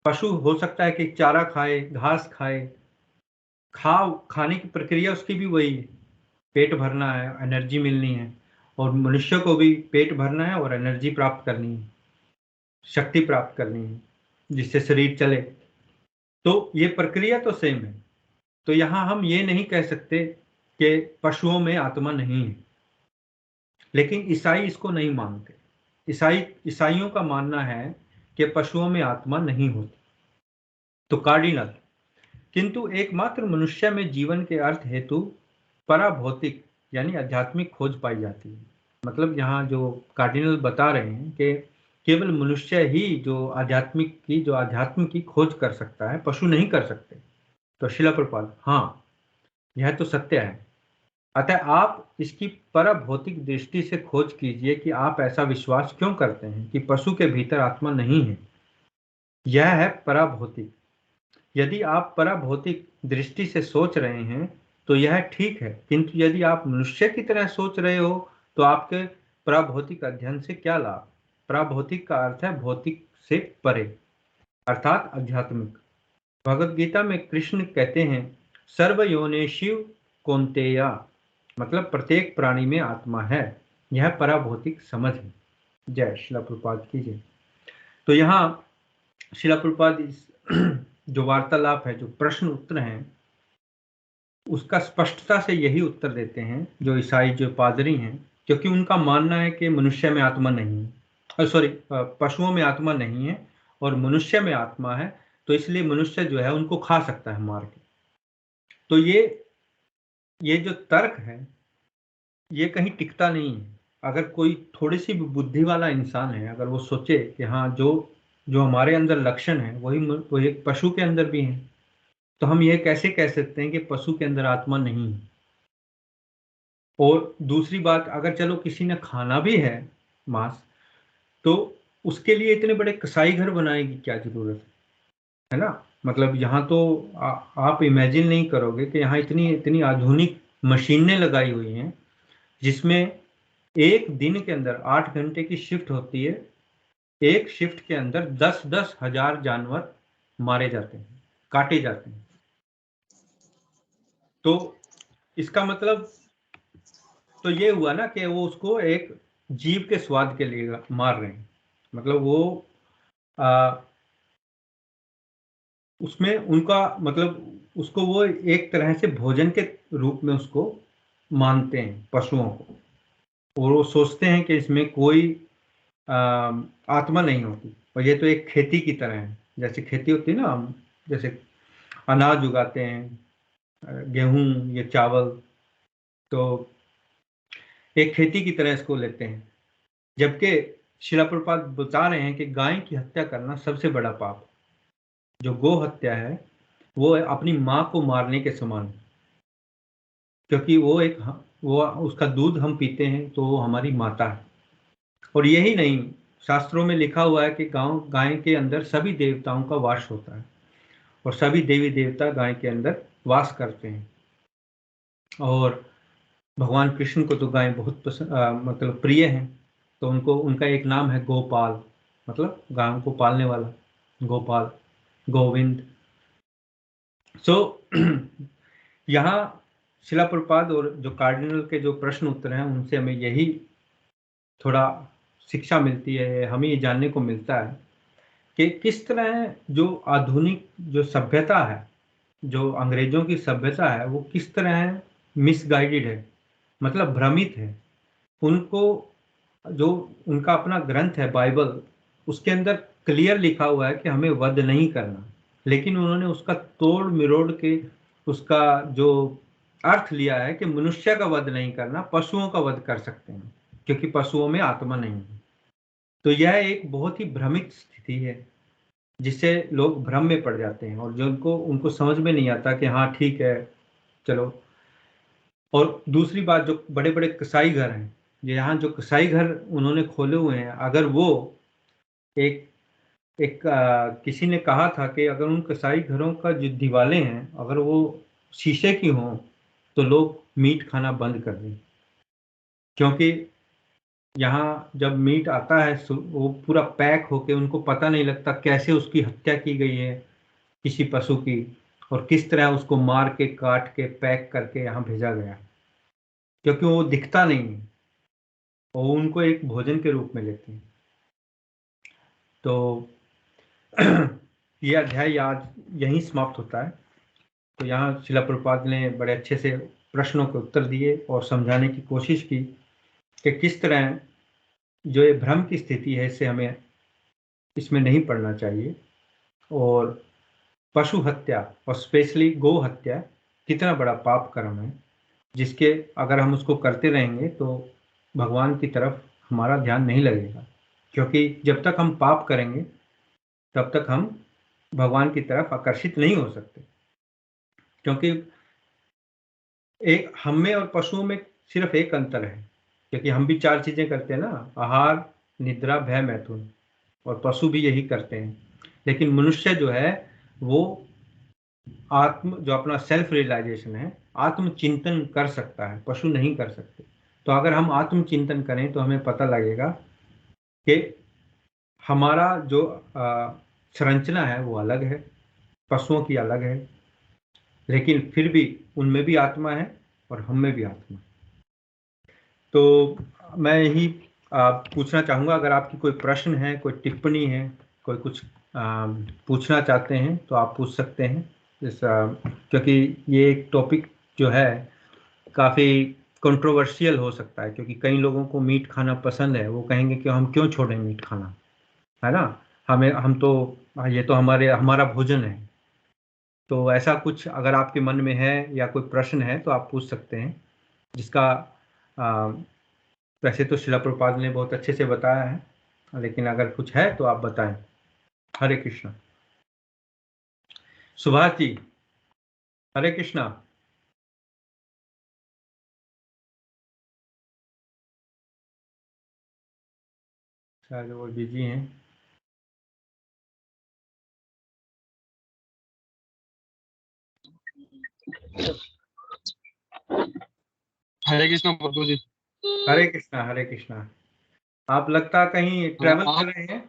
पशु हो सकता है कि चारा खाए, घास खाए, खाने की प्रक्रिया उसकी भी वही है, पेट भरना है, एनर्जी मिलनी है, और मनुष्य को भी पेट भरना है और एनर्जी प्राप्त करनी है, शक्ति प्राप्त करनी है, जिससे शरीर चले। तो ये प्रक्रिया तो सेम है। तो यहाँ हम ये नहीं कह सकते कि पशुओं में आत्मा नहीं है, लेकिन ईसाई इसको नहीं मानते। ईसाइयों का मानना है कि पशुओं में आत्मा नहीं होती। तो कार्डिनल, किंतु एकमात्र मनुष्य में जीवन के अर्थ हेतु पराभौतिक यानी आध्यात्मिक खोज पाई जाती है। मतलब यहाँ जो कार्डिनल बता रहे हैं कि केवल मनुष्य ही जो आध्यात्म की खोज कर सकता है, पशु नहीं कर सकते। तो शिला प्रभुपाद, हाँ, यह तो सत्य है। अतः आप इसकी पराभौतिक दृष्टि से खोज कीजिए कि आप ऐसा विश्वास क्यों करते हैं कि पशु के भीतर आत्मा नहीं है। यह है पराभौतिक। यदि आप पराभौतिक दृष्टि से सोच रहे हैं तो यह ठीक है, किंतु यदि आप मनुष्य की तरह सोच रहे हो तो आपके पराभौतिक अध्ययन से क्या लाभ? पराभौतिक का अर्थ है भौतिक से परे, अर्थात आध्यात्मिक। भगवद गीता में कृष्ण कहते हैं सर्वयोनिषु कौन्तेय, मतलब प्रत्येक प्राणी में आत्मा है। यह पराभौतिक समझ है। जय शिला प्रभुपाद की जय। तो यहाँ शिला प्रभुपाद इस जो वार्तालाप है, जो प्रश्न उत्तर हैं, उसका स्पष्टता से यही उत्तर देते हैं जो ईसाई, जो पादरी हैं, क्योंकि उनका मानना है कि मनुष्य में आत्मा नहीं है, पशुओं में आत्मा नहीं है और मनुष्य में आत्मा है, तो इसलिए मनुष्य जो है उनको खा सकता है मार के। तो ये जो तर्क है ये कहीं टिकता नहीं है। अगर कोई थोड़ी सी भी बुद्धि वाला इंसान है, अगर वो सोचे कि हाँ, जो जो हमारे अंदर लक्षण है वही एक पशु के अंदर भी है, तो हम ये कैसे कह सकते हैं कि पशु के अंदर आत्मा नहीं है? और दूसरी बात, अगर चलो किसी ने खाना भी है मांस, तो उसके लिए इतने बड़े कसाई घर बनाने की क्या जरूरत है ना? मतलब यहाँ तो आप इमेजिन नहीं करोगे कि यहाँ इतनी इतनी आधुनिक मशीनें लगाई हुई हैं, जिसमें एक दिन के अंदर 8 घंटे की शिफ्ट होती है। एक शिफ्ट के अंदर 10-10 हजार जानवर मारे जाते हैं, काटे जाते हैं। तो इसका मतलब तो ये हुआ ना कि वो उसको एक जीव के स्वाद के लिए मार रहे हैं। मतलब वो आ, उसमें उनका मतलब उसको वो एक तरह से भोजन के रूप में उसको मानते हैं पशुओं को, और वो सोचते हैं कि इसमें कोई आत्मा नहीं होती। और ये तो एक खेती की तरह है, जैसे खेती होती है ना, हम जैसे अनाज उगाते हैं, गेहूं, ये चावल, तो एक खेती की तरह इसको लेते हैं। जबकि शिला प्रभुपाद बता रहे हैं कि गाय की हत्या करना सबसे बड़ा पाप, जो गो हत्या है वो अपनी माँ को मारने के समान, क्योंकि वो उसका दूध हम पीते हैं तो वो हमारी माता है। और यही नहीं, शास्त्रों में लिखा हुआ है कि गाय के अंदर सभी देवताओं का वास होता है, और सभी देवी देवता गाय के अंदर वास करते हैं। और भगवान कृष्ण को तो गाय बहुत मतलब प्रिय हैं, तो उनको उनका एक नाम है गोपाल, मतलब गायों को पालने वाला, गोपाल, गोविंद। सो यहाँ शिला प्रभुपाद और जो कार्डिनल के जो प्रश्न उत्तर हैं उनसे हमें यही थोड़ा शिक्षा मिलती है, हमें ये जानने को मिलता है कि किस तरह जो आधुनिक जो सभ्यता है, जो अंग्रेजों की सभ्यता है, वो किस तरह मिसगाइडेड है, मतलब भ्रमित है। उनको जो उनका अपना ग्रंथ है बाइबल, उसके अंदर क्लियर लिखा हुआ है कि हमें वध नहीं करना, लेकिन उन्होंने उसका तोड़ मिरोड़ के उसका जो अर्थ लिया है कि मनुष्य का वध नहीं करना, पशुओं का वध कर सकते हैं, क्योंकि पशुओं में आत्मा नहीं है। तो यह एक बहुत ही भ्रमित स्थिति है जिससे लोग भ्रम में पड़ जाते हैं, और जो उनको समझ में नहीं आता कि हाँ ठीक है चलो। और दूसरी बात, जो बड़े बड़े कसाई घर हैं, यहाँ जो कसाई घर उन्होंने खोले हुए हैं, अगर वो एक एक किसी ने कहा था कि अगर उन कसाई घरों का जो दीवारें हैं अगर वो शीशे की हों तो लोग मीट खाना बंद कर दें, क्योंकि यहाँ जब मीट आता है वो पूरा पैक होके, उनको पता नहीं लगता कैसे उसकी हत्या की गई है किसी पशु की, और किस तरह उसको मार के काट के पैक करके यहाँ भेजा गया, क्योंकि वो दिखता नहीं है और उनको एक भोजन के रूप में लेते हैं। तो ये अध्याय आज यहीं समाप्त होता है। तो यहाँ शिला प्रभुपाद ने बड़े अच्छे से प्रश्नों के उत्तर दिए और समझाने की कोशिश की कि किस तरह जो ये भ्रम की स्थिति है इससे हमें इसमें नहीं पड़ना चाहिए, और पशु हत्या और स्पेशली गौ हत्या कितना बड़ा पाप कर्म है, जिसके अगर हम उसको करते रहेंगे तो भगवान की तरफ हमारा ध्यान नहीं लगेगा, क्योंकि जब तक हम पाप करेंगे तब तक हम भगवान की तरफ आकर्षित नहीं हो सकते। क्योंकि एक हम में और पशुओं में सिर्फ एक अंतर है, क्योंकि हम भी 4 चीजें करते हैं ना, आहार, निद्रा, भय, मैथुन, और पशु भी यही करते हैं। लेकिन मनुष्य जो है वो आत्म जो अपना सेल्फ रियलाइजेशन है, आत्मचिंतन कर सकता है, पशु नहीं कर सकते। तो अगर हम आत्मचिंतन करें तो हमें पता लगेगा कि हमारा जो संरचना है वो अलग है, पशुओं की अलग है, लेकिन फिर भी उनमें भी आत्मा है और हम में भी आत्मा। तो मैं यही पूछना चाहूँगा, अगर आपकी कोई प्रश्न है, कोई टिप्पणी है, कोई कुछ पूछना चाहते हैं तो आप पूछ सकते हैं। क्योंकि ये एक टॉपिक जो है काफ़ी कंट्रोवर्शियल हो सकता है, क्योंकि कई लोगों को मीट खाना पसंद है, वो कहेंगे कि हम क्यों छोड़ें मीट खाना, है ना, हम तो ये तो हमारा भोजन है। तो ऐसा कुछ अगर आपके मन में है या कोई प्रश्न है तो आप पूछ सकते हैं, जिसका वैसे तो शिला प्रभुपाद ने बहुत अच्छे से बताया है, लेकिन अगर कुछ है तो आप बताएं। हरे कृष्णा। सुभाष जी, हरे कृष्णा। शायद वो बिजी हैं। हरे कृष्णा प्रभु जी। हरे कृष्णा, हरे कृष्णा। आप लगता कहीं ट्रैवल कर रहे हैं?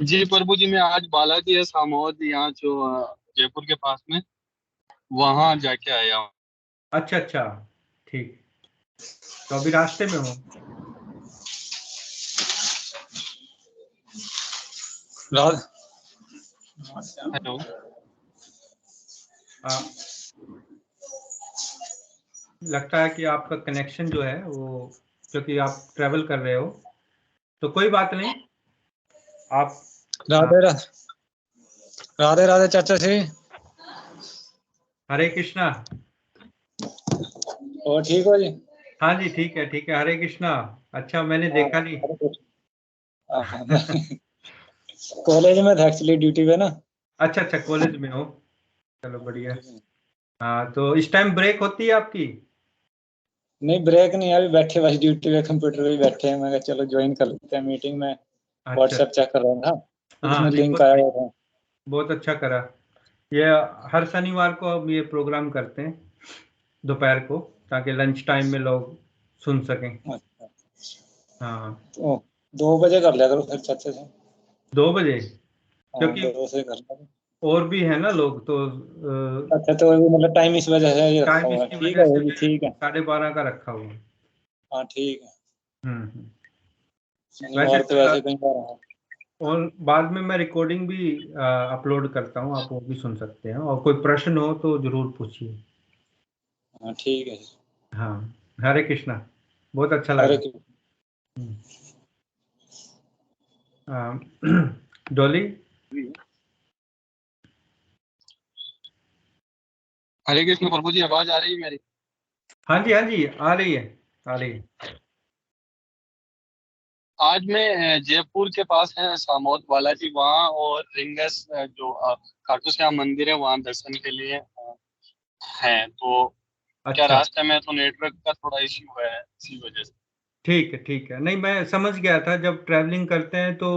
जी प्रभु जी, मैं आज बालाजी है सामोद, यहाँ जो जयपुर के पास में, वहाँ जाके आया हूँ। अच्छा अच्छा, ठीक। तो अभी रास्ते में हो? हेलो। लगता है कि आपका कनेक्शन जो है वो, क्योंकि आप ट्रैवल कर रहे हो, तो कोई बात नहीं। आप राधे राधे राधे चाचा जी। हरे कृष्णा। और ठीक हो जी? हाँ जी, ठीक है ठीक है, हरे कृष्णा। अच्छा, मैंने देखा नहीं। कॉलेज में था एक्चुअली, ड्यूटी पे ना। अच्छा अच्छा, कॉलेज में हो, चलो बढ़िया। हाँ, तो इस टाइम ब्रेक होती है आपकी? नहीं, ब्रेक नहीं है, अभी बैठे बस ड्यूटी पे कंप्यूटर पे बैठे हैं। मैं कहा चलो ज्वाइन कर लेते हैं मीटिंग में। अच्छा व्हाट्सएप अच्छा। चेक कर रहा था, हाँ उसमें नहीं, लिंक बहुत आया बढ़िया, हुआ था। बहुत अच्छा करा। ये हर शनिवार को अब ये प्रोग्राम करते हैं दोपहर को, ताकि लंच टाइम में लोग सुन सकें। अच्छा, हाँ, तो 2 बजे कर लिया करो फिर चाचा से। 2 बजे, हाँ, क्योंकि 2 से कर लिया। और भी है ना लोग, तो अच्छा, तो वो मतलब टाइम इस वजह से ये रखा टाइम हुआ है। इसकी ठीक वजह है, से वो भी मैं ठीक है। 12:30 का रखा हुआ है। हाँ ठीक है, हम्म। वैसे शनिवार तो वैसे कई बार है। और बाद में मैं रिकॉर्डिंग भी अपलोड करता हूँ, आप वो भी सुन सकते हैं, और कोई प्रश्न हो तो जरूर पूछिए। हाँ ठीक है। हाँ, हरे कृष्णा, बहुत अच्छा हरे लगा। कृष्ण। हम्म। डॉली। हरे कृष्ण प्रभु जी, आवाज आ रही है मेरी? हाँ जी, हाँ जी, आ रही है, आ रही है। आज मैं जयपुर के पास है सामोद बालाजी, वहाँ और रिंगस जो खाटू श्याम मंदिर है, वहाँ दर्शन के लिए है। तो क्या अच्छा, रास्ते में तो नेटवर्क का थोड़ा इश्यू है, इसी वजह से। ठीक है, ठीक है। नहीं, मैं समझ गया था, जब ट्रैवलिंग करते हैं तो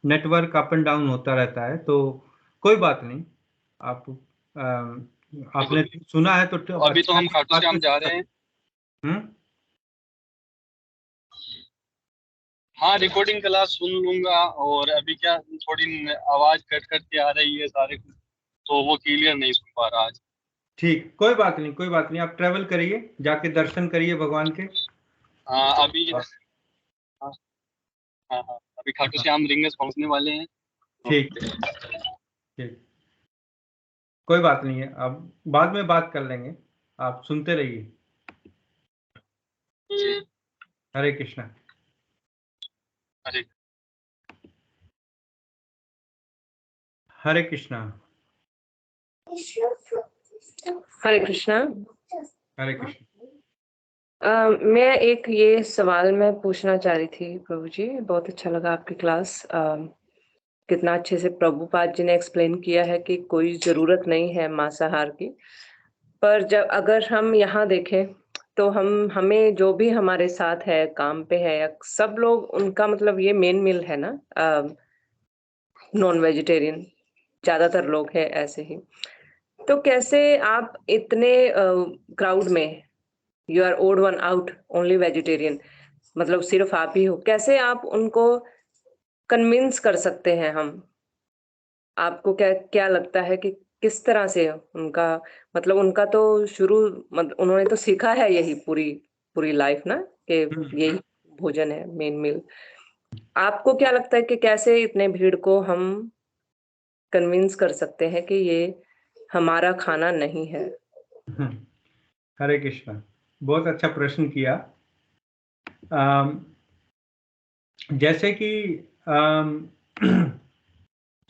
नेटवर्क अप एंड डाउन होता रहता है, तो कोई बात नहीं। आप बिल्कुल आपने बिल्कुल। सुना है तो तो अभी तो हम अच्छी खाटू बात श्याम है, जा सुन रहे हैं। सकते। हम्म। हाँ, रिकॉर्डिंग क्लास सुन लूंगा। और अभी क्या, थोड़ी आवाज कट कट के आ रही है सारे कुछ, तो वो क्लियर नहीं सुन पा रहा आज। ठीक, कोई बात नहीं, कोई बात नहीं। आप ट्रैवल करिए, जाके दर्शन करिए भगवान के। हाँ अभी, हाँ, हाँ हाँ हाँ, अभी खाटू हाँ, श्याम रिंगस पहुंचने वाले हैं। ठीक, ठीक, कोई बात नहीं है, अब बाद में बात कर लेंगे, आप सुनते रहिए। हरे कृष्णा। अरे, हरे कृष्णा। हरे कृष्णा। हरे कृष्णा। मैं एक ये सवाल मैं पूछना चाह रही थी प्रभु जी, बहुत अच्छा लगा आपकी क्लास। कितना अच्छे से प्रभुपाद जी ने एक्सप्लेन किया है कि कोई जरूरत नहीं है मांसाहार की। पर जब अगर हम यहाँ देखें तो हमें जो भी हमारे साथ है, काम पे है, या सब लोग उनका मतलब ये मेन मील है ना, नॉन वेजिटेरियन ज्यादातर लोग हैं ऐसे ही। तो कैसे आप इतने क्राउड में, you are odd one out, only vegetarian, मतलब सिर्फ आप ही हो, कैसे आप उनको कन्विंस कर सकते हैं हम? आपको क्या क्या लगता है कि किस तरह से उनका, मतलब उनका तो शुरू, मतलब उन्होंने तो सीखा है यही पूरी पूरी लाइफ ना, कि यही भोजन है मेन मील। आपको क्या लगता है कि कैसे इतने भीड़ को हम कन्विंस कर सकते हैं कि ये हमारा खाना नहीं है? हरे कृष्णा, बहुत अच्छा प्रश्न किया। अम, जैसे कि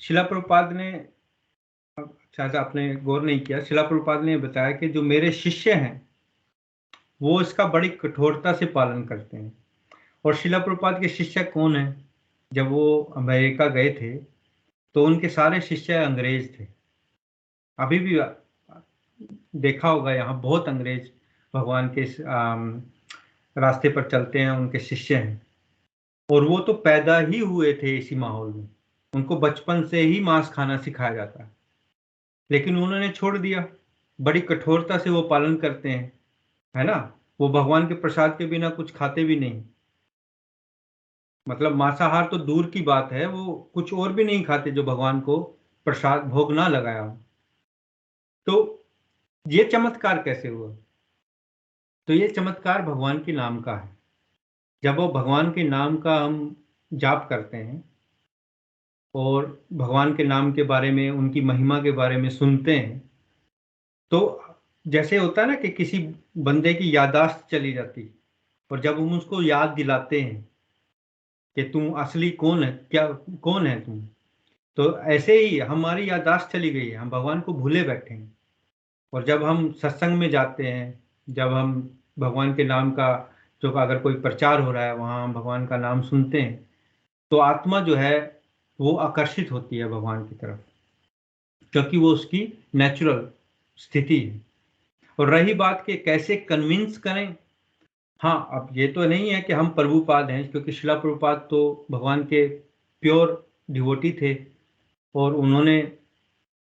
शिला प्रभुपाद ने, शायद आपने गौर नहीं किया, शिला प्रभुपाद ने बताया कि जो मेरे शिष्य हैं वो इसका बड़ी कठोरता से पालन करते हैं। और शिला प्रभुपाद के शिष्य कौन हैं? जब वो अमेरिका गए थे तो उनके सारे शिष्य अंग्रेज थे। अभी भी देखा होगा, यहाँ बहुत अंग्रेज भगवान के रास्ते पर चलते हैं, उनके शिष्य हैं। और वो तो पैदा ही हुए थे इसी माहौल में, उनको बचपन से ही मांस खाना सिखाया जाता है, लेकिन उन्होंने छोड़ दिया। बड़ी कठोरता से वो पालन करते हैं, है ना। वो भगवान के प्रसाद के बिना कुछ खाते भी नहीं, मतलब मांसाहार तो दूर की बात है, वो कुछ और भी नहीं खाते जो भगवान को प्रसाद भोग ना लगाया हो। तो ये चमत्कार कैसे हुआ? तो ये चमत्कार भगवान के नाम का है। जब वो भगवान के नाम का हम जाप करते हैं और भगवान के नाम के बारे में, उनकी महिमा के बारे में सुनते हैं, तो जैसे होता है ना कि किसी बंदे की याददाश्त चली जाती, और जब हम उसको याद दिलाते हैं कि तुम असली कौन है, क्या कौन है तुम, तो ऐसे ही हमारी याददाश्त चली गई है, हम भगवान को भूले बैठे हैं। और जब हम सत्संग में जाते हैं, जब हम भगवान के नाम का, जो अगर कोई प्रचार हो रहा है वहाँ हम भगवान का नाम सुनते हैं, तो आत्मा जो है वो आकर्षित होती है भगवान की तरफ, क्योंकि वो उसकी नेचुरल स्थिति है। और रही बात कि कैसे कन्विंस करें, हाँ, अब ये तो नहीं है कि हम प्रभुपाद हैं, क्योंकि शिला प्रभुपाद तो भगवान के प्योर डिवोटी थे, और उन्होंने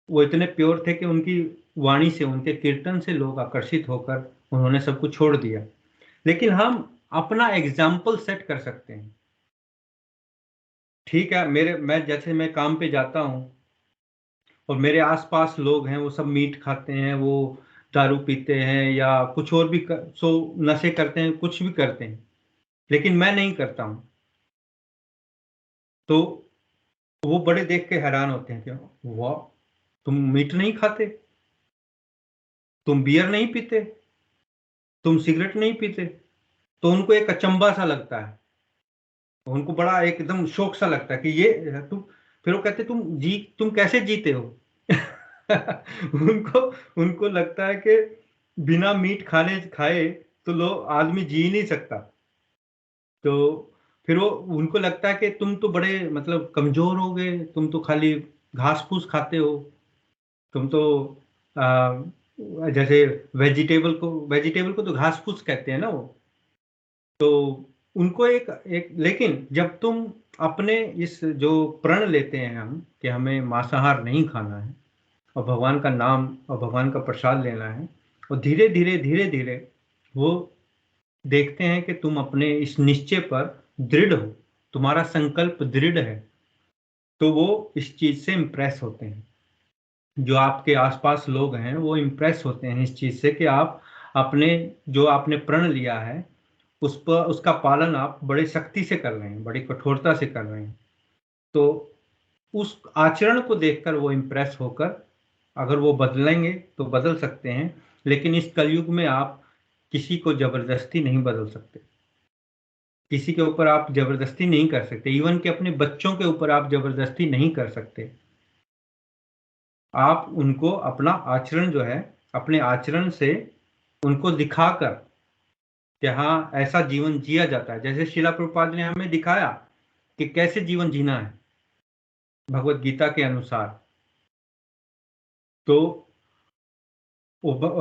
वो इतने प्योर थे कि उनकी वाणी से, उनके कीर्तन से लोग आकर्षित होकर उन्होंने सब कुछ छोड़ दिया। लेकिन हम अपना एग्जाम्पल सेट कर सकते हैं। ठीक है, मैं काम पे जाता हूँ और मेरे आसपास लोग हैं, वो सब मीट खाते हैं, वो दारू पीते हैं या कुछ और भी नशे करते हैं, कुछ भी करते हैं, लेकिन मैं नहीं करता हूँ, तो वो बड़े देख के हैरान होते हैं कि वाह, तुम मीट नहीं खाते, तुम बियर नहीं पीते, तुम सिगरेट नहीं पीते। तो उनको एक अचंभा सा लगता है, उनको बड़ा एकदम शौक सा लगता है कि ये तुम, फिर वो कहते तुम कैसे जीते हो। उनको उनको लगता है कि बिना मीट खाए तो लोग आदमी जी नहीं सकता। तो फिर वो उनको लगता है कि तुम तो बड़े मतलब कमजोर हो गए, तुम तो खाली घास फूस खाते हो, तुम तो आ, जैसे वेजिटेबल को तो घास फूस कहते हैं ना वो। तो उनको एक एक लेकिन जब तुम अपने इस जो प्रण लेते हैं हम कि हमें मांसाहार नहीं खाना है और भगवान का नाम और भगवान का प्रसाद लेना है, और धीरे धीरे वो देखते हैं कि तुम अपने इस निश्चय पर दृढ़ हो, तुम्हारा संकल्प दृढ़ है, तो वो इस चीज से इम्प्रेस होते हैं। जो आपके आसपास लोग हैं वो इम्प्रेस होते हैं इस चीज से कि आप अपने जो आपने प्रण लिया है उस पर उसका पालन आप बड़ी सख्ती से कर रहे हैं, बड़ी कठोरता से कर रहे हैं। तो उस आचरण को देखकर वो इम्प्रेस होकर अगर वो बदलेंगे तो बदल सकते हैं, लेकिन इस कलयुग में आप किसी को जबरदस्ती नहीं बदल सकते, किसी के ऊपर आप जबरदस्ती नहीं कर सकते, इवन कि अपने बच्चों के ऊपर आप जबरदस्ती नहीं कर सकते। आप उनको अपना आचरण जो है, अपने आचरण से उनको दिखाकर कि हाँ ऐसा जीवन जिया जाता है, जैसे शिला प्रभुपाद ने हमें दिखाया कि कैसे जीवन जीना है भगवत गीता के अनुसार। तो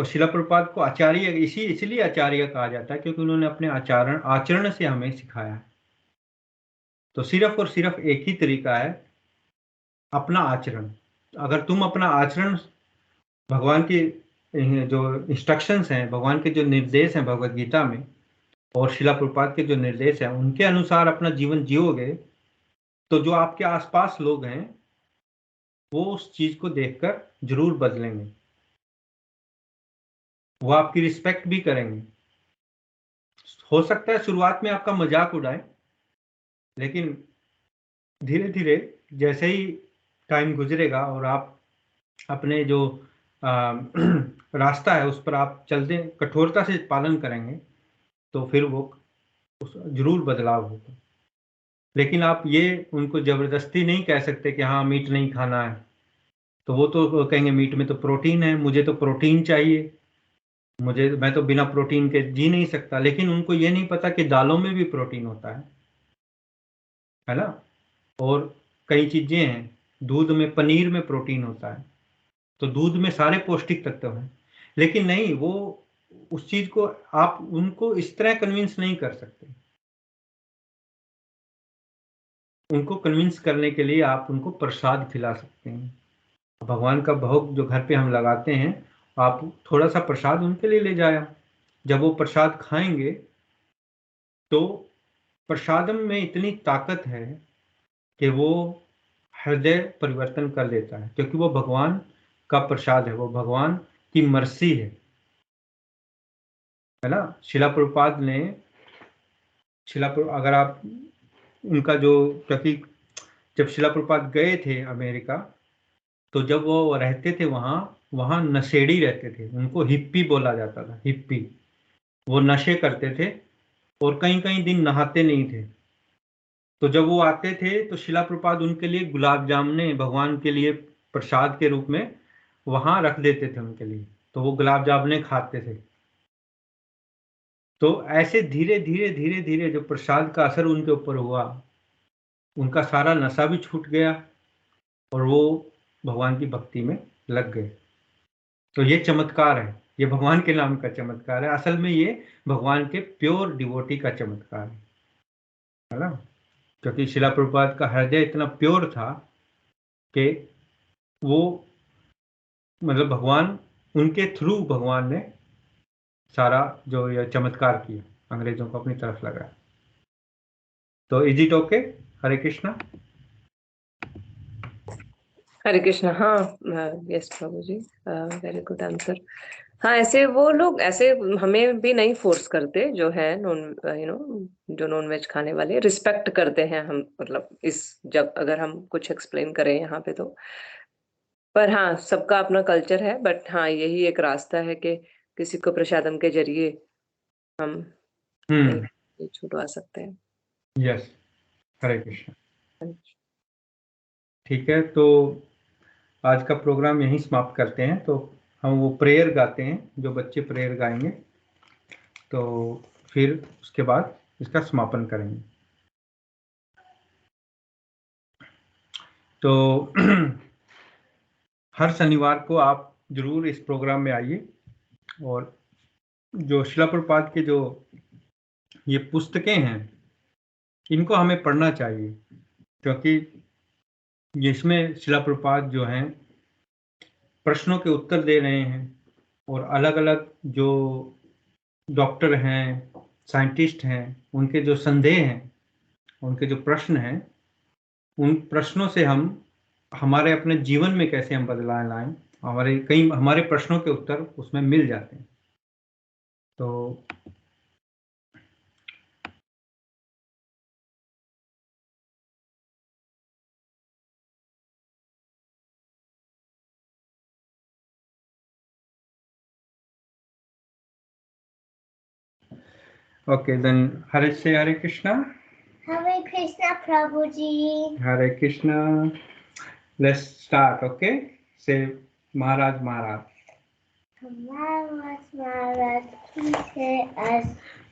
शिला प्रभुपाद को आचार्य इसलिए आचार्य कहा जाता है क्योंकि उन्होंने अपने आचरण से हमें सिखाया है। तो सिर्फ और सिर्फ एक ही तरीका है, अपना आचरण। अगर तुम अपना आचरण भगवान की जो इंस्ट्रक्शंस हैं, भगवान के जो निर्देश हैं भगवत गीता में और शिला प्रभुपाद के जो निर्देश हैं उनके अनुसार अपना जीवन जियोगे, तो जो आपके आसपास लोग हैं वो उस चीज को देखकर जरूर बदलेंगे, वो आपकी रिस्पेक्ट भी करेंगे। हो सकता है शुरुआत में आपका मजाक उड़ाए, लेकिन धीरे धीरे जैसे ही टाइम गुजरेगा और आप अपने जो रास्ता है उस पर आप चलते कठोरता से पालन करेंगे, तो फिर वो जरूर बदलाव होगा। लेकिन आप ये उनको जबरदस्ती नहीं कह सकते कि हाँ मीट नहीं खाना है, तो वो तो कहेंगे मीट में तो प्रोटीन है, मुझे तो प्रोटीन चाहिए, मैं तो बिना प्रोटीन के जी नहीं सकता। लेकिन उनको ये नहीं पता कि दालों में भी प्रोटीन होता है ना, और कई चीजें हैं, दूध में, पनीर में प्रोटीन होता है, तो दूध में सारे पौष्टिक तत्व हैं। लेकिन नहीं, वो उस चीज को आप उनको इस तरह कन्विंस नहीं कर सकते। उनको कन्विंस करने के लिए आप उनको प्रसाद खिला सकते हैं। भगवान का भोग जो घर पे हम लगाते हैं, आप थोड़ा सा प्रसाद उनके लिए ले जाया, जब वो प्रसाद खाएंगे तो प्रसादम में इतनी ताकत है कि वो हृदय परिवर्तन कर देता है, क्योंकि वो भगवान का प्रसाद है, वो भगवान की मर्सी है ना। अगर आप उनका जो, क्योंकि जब शिला प्रभुपाद गए थे अमेरिका, तो जब वो रहते थे वहाँ, वहाँ नशेड़ी रहते थे, उनको हिप्पी बोला जाता था, हिप्पी। वो नशे करते थे और कई कई दिन नहाते नहीं थे। तो जब वो आते थे तो शिला प्रभुपाद उनके लिए गुलाब जामुने भगवान के लिए प्रसाद के रूप में वहां रख देते थे उनके लिए, तो वो गुलाब जामुने खाते थे। तो ऐसे धीरे धीरे धीरे धीरे जो प्रसाद का असर उनके ऊपर हुआ, उनका सारा नशा भी छूट गया और वो भगवान की भक्ति में लग गए। तो ये चमत्कार है, ये भगवान के नाम का चमत्कार है, असल में ये भगवान के प्योर डिवोटी का चमत्कार है ना। क्योंकि शिला प्रभुपाद का हृदय इतना प्योर था कि वो मतलब भगवान, उनके थ्रू भगवान ने सारा जो ये चमत्कार किया, अंग्रेजों को अपनी तरफ लगाया। तो इज इट ओके? हरे कृष्णा। हरे कृष्णा। हाँ, यस प्रभु जी, वेरी गुड आंसर। हाँ, ऐसे वो लोग ऐसे हमें भी नहीं फोर्स करते, जो है नॉन जो नॉन वेज खाने वाले रिस्पेक्ट करते हैं हम, मतलब इस जब अगर हम कुछ एक्सप्लेन करें यहाँ पे तो। पर हाँ, सबका अपना कल्चर है, बट हाँ यही एक रास्ता है कि किसी को प्रसादम के जरिए हम ये छुड़वा सकते हैं। यस, हरे कृष्णा। ठीक है, तो आज का प्रोग्राम यहीं समाप्त करते हैं। तो हम वो प्रेयर गाते हैं, जो बच्चे प्रेयर गाएंगे, तो फिर उसके बाद इसका समापन करेंगे। तो हर शनिवार को आप जरूर इस प्रोग्राम में आइए, और जो शिला प्रभुपाद के जो ये पुस्तकें हैं, इनको हमें पढ़ना चाहिए, क्योंकि इसमें शिला प्रभुपाद जो हैं प्रश्नों के उत्तर दे रहे हैं, और अलग अलग जो डॉक्टर हैं, साइंटिस्ट हैं, उनके जो संदेह हैं, उनके जो प्रश्न हैं, उन प्रश्नों से हम हमारे अपने जीवन में कैसे हम बदलाव लाएं, हमारे प्रश्नों के उत्तर उसमें मिल जाते हैं। तो okay, then Hare say Hare Krishna. Hare Krishna Prabhuji. Hare Krishna. Let's start. Okay, say Maharaj Maharaj. Maharaj, please hear us.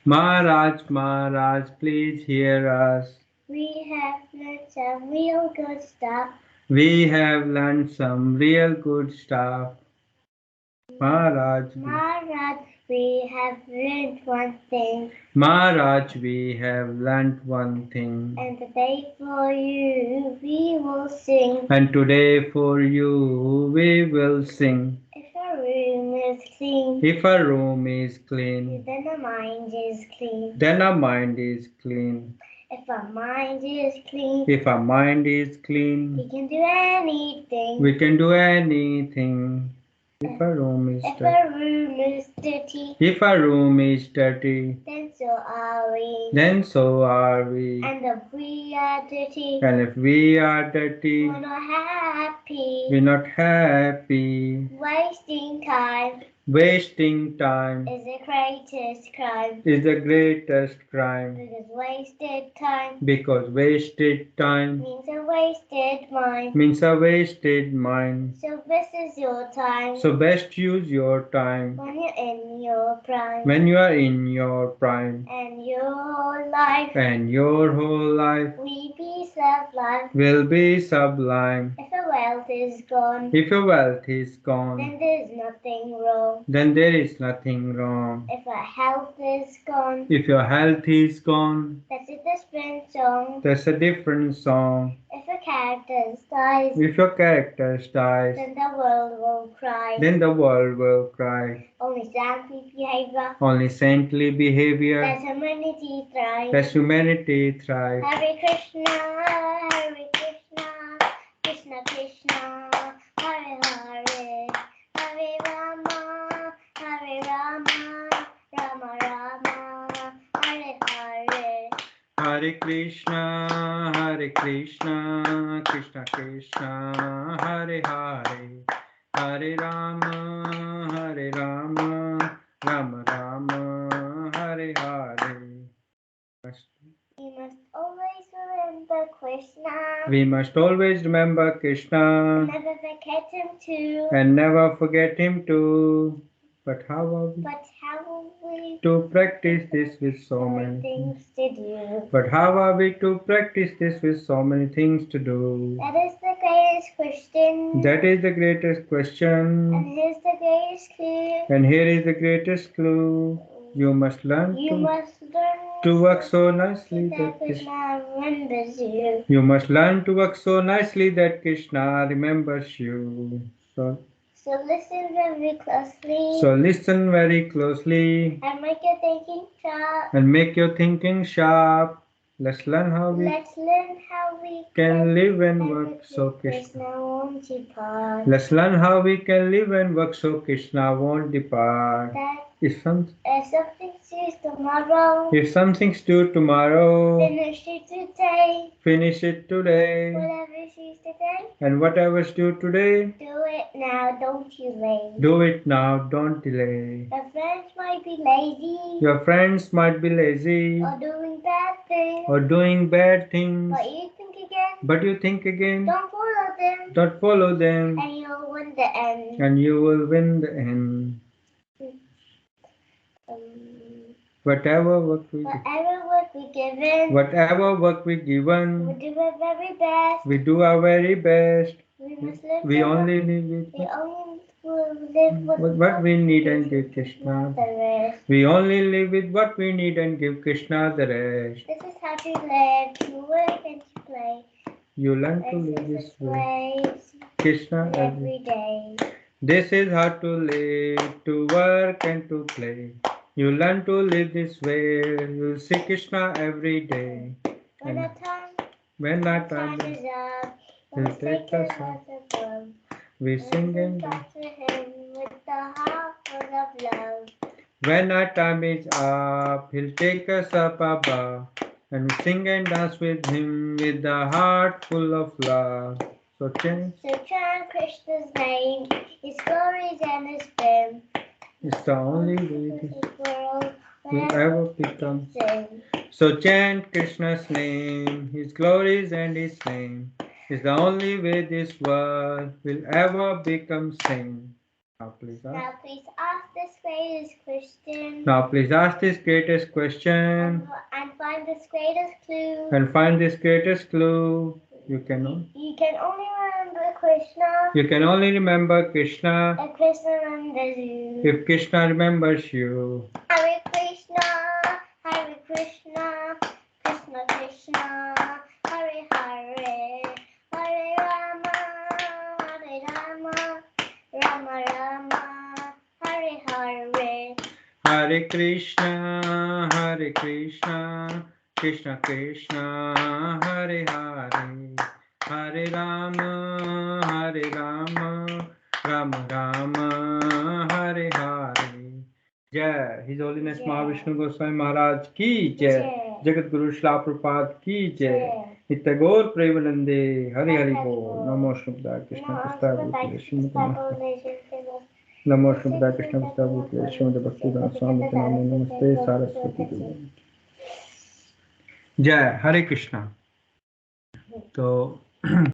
Maharaj Maharaj, please hear us. We have learned some real good stuff. We have learned some real good stuff. Maharaj, We have learned one thing. Maharaj, we have learned one thing. And today for you we will sing. And today for you we will sing. If a room is clean, If a room is clean, then the mind is clean. then our mind is clean. If our mind is clean, If our mind is clean, we can do anything. we can do anything. If a room is If dirty, a room is dirty, if a room is dirty, then so are we. then so are we. And if we are dirty, And if we are dirty, we're not happy. we're not happy. Wasting time Wasting time is the greatest crime. is the greatest crime, Because wasted time because wasted time means a wasted mind. means a wasted mind. So this is your time. So best use your time When you're in your prime. when you are in your prime, And your whole life and your whole life will be sublime. will be sublime. If the wealth is gone, If your wealth is then gone, there's nothing wrong. then there is nothing wrong. If our health is gone, If your health is gone, that's a different song. that's a different song. If a character dies, If your character dies, then the world will cry. then the world will cry. Only saintly behavior Only saintly behavior lets humanity thrive. lets humanity thrive. Hare Krishna, Krishna Krishna, Hare Hare, Hare Rama, Rama Rama, Hare Hare. Hare Krishna, Krishna Krishna, Hare Hare, Hare Rama, Rama Rama, Hare Hare. We must always remember Krishna. We must always remember Krishna Never forget him too. and never forget him too. But how are we But how will we to practice this with so many things to do? But how are we to practice this with so many things to do? That is the greatest question. That is the greatest question. And here's the greatest clue. And here is the greatest clue. You must learn You must learn to work so nicely that that Krishna remembers you. You must learn to work so nicely that Krishna remembers you. So So listen very closely. So listen very closely And make your thinking sharp. and make your thinking sharp. Let's learn how we Let's learn how we can live and live work so with Krishna. Krishna won't depart. Let's learn how we can live and work so Krishna won't depart. That If something sees tomorrow, something's due tomorrow, finish it today. finish it today. Whatever sees today, And whatever's due today, do it now, don't delay. do it now, don't delay. Your friends might be lazy Your friends might be lazy or doing bad things, or doing bad things, but you think again, but you think again, don't follow them, don't follow them, and you'll win the end. and you will win the end. Whatever work we Whatever work we given, whatever work we we given, do our very best. we do our very best. We must live We the only life- live with we only will live with what we need and give Krishna. the rest. We only live with what we need and give Krishna the rest. This is how to live, to work and to play. You learn to live This this is way. way Krishna every day. This is how to live, to work and to play. You learn to live this way. You'll see Krishna every day. When our time, When that time time is up, He'll let's take take us us above. we sing Let's and back to Him with the heart full of love. when our time is up, He'll take us up above. And we sing and dance with Him with the heart full of love. So chant, So chant Krishna's name, His glories and His fame. it's the only way This world will ever become. sing. So chant Krishna's name, His glories and His name is the only way this world will ever become sane. Now please ask. Now please ask this greatest question Now please ask this greatest question and find this greatest clue. and find this greatest clue. You can You can only remember Krishna Krishna if Krishna remembers you. if Krishna remembers you. Hare Krishna, Hare Krishna, Krishna Krishna, Hare Hare, Hare Rama, Hare Rama, Rama Rama, Hare Hare. Hare Krishna, Krishna Krishna, Hare Hare, Hare Rama, Rama Rama, Hare Hare. जय हिज होलीनेस जय। महाविष्णु गोस्वामी महाराज की जय, जय। जगत गुरु श्रीला प्रभुपाद की जय, जय। नित्य गौर प्रेमानंदे हरि हरि हरि बोल। बोल। नमो शुभदा कृष्ण Now, पुस्तक go back to Shrimad the नमो शुभदा कृष्ण पुस्तक श्रीमद भक्ति स्वामी के नाम नमस्ते सरस्वती देवी। जय हरे कृष्णा। तो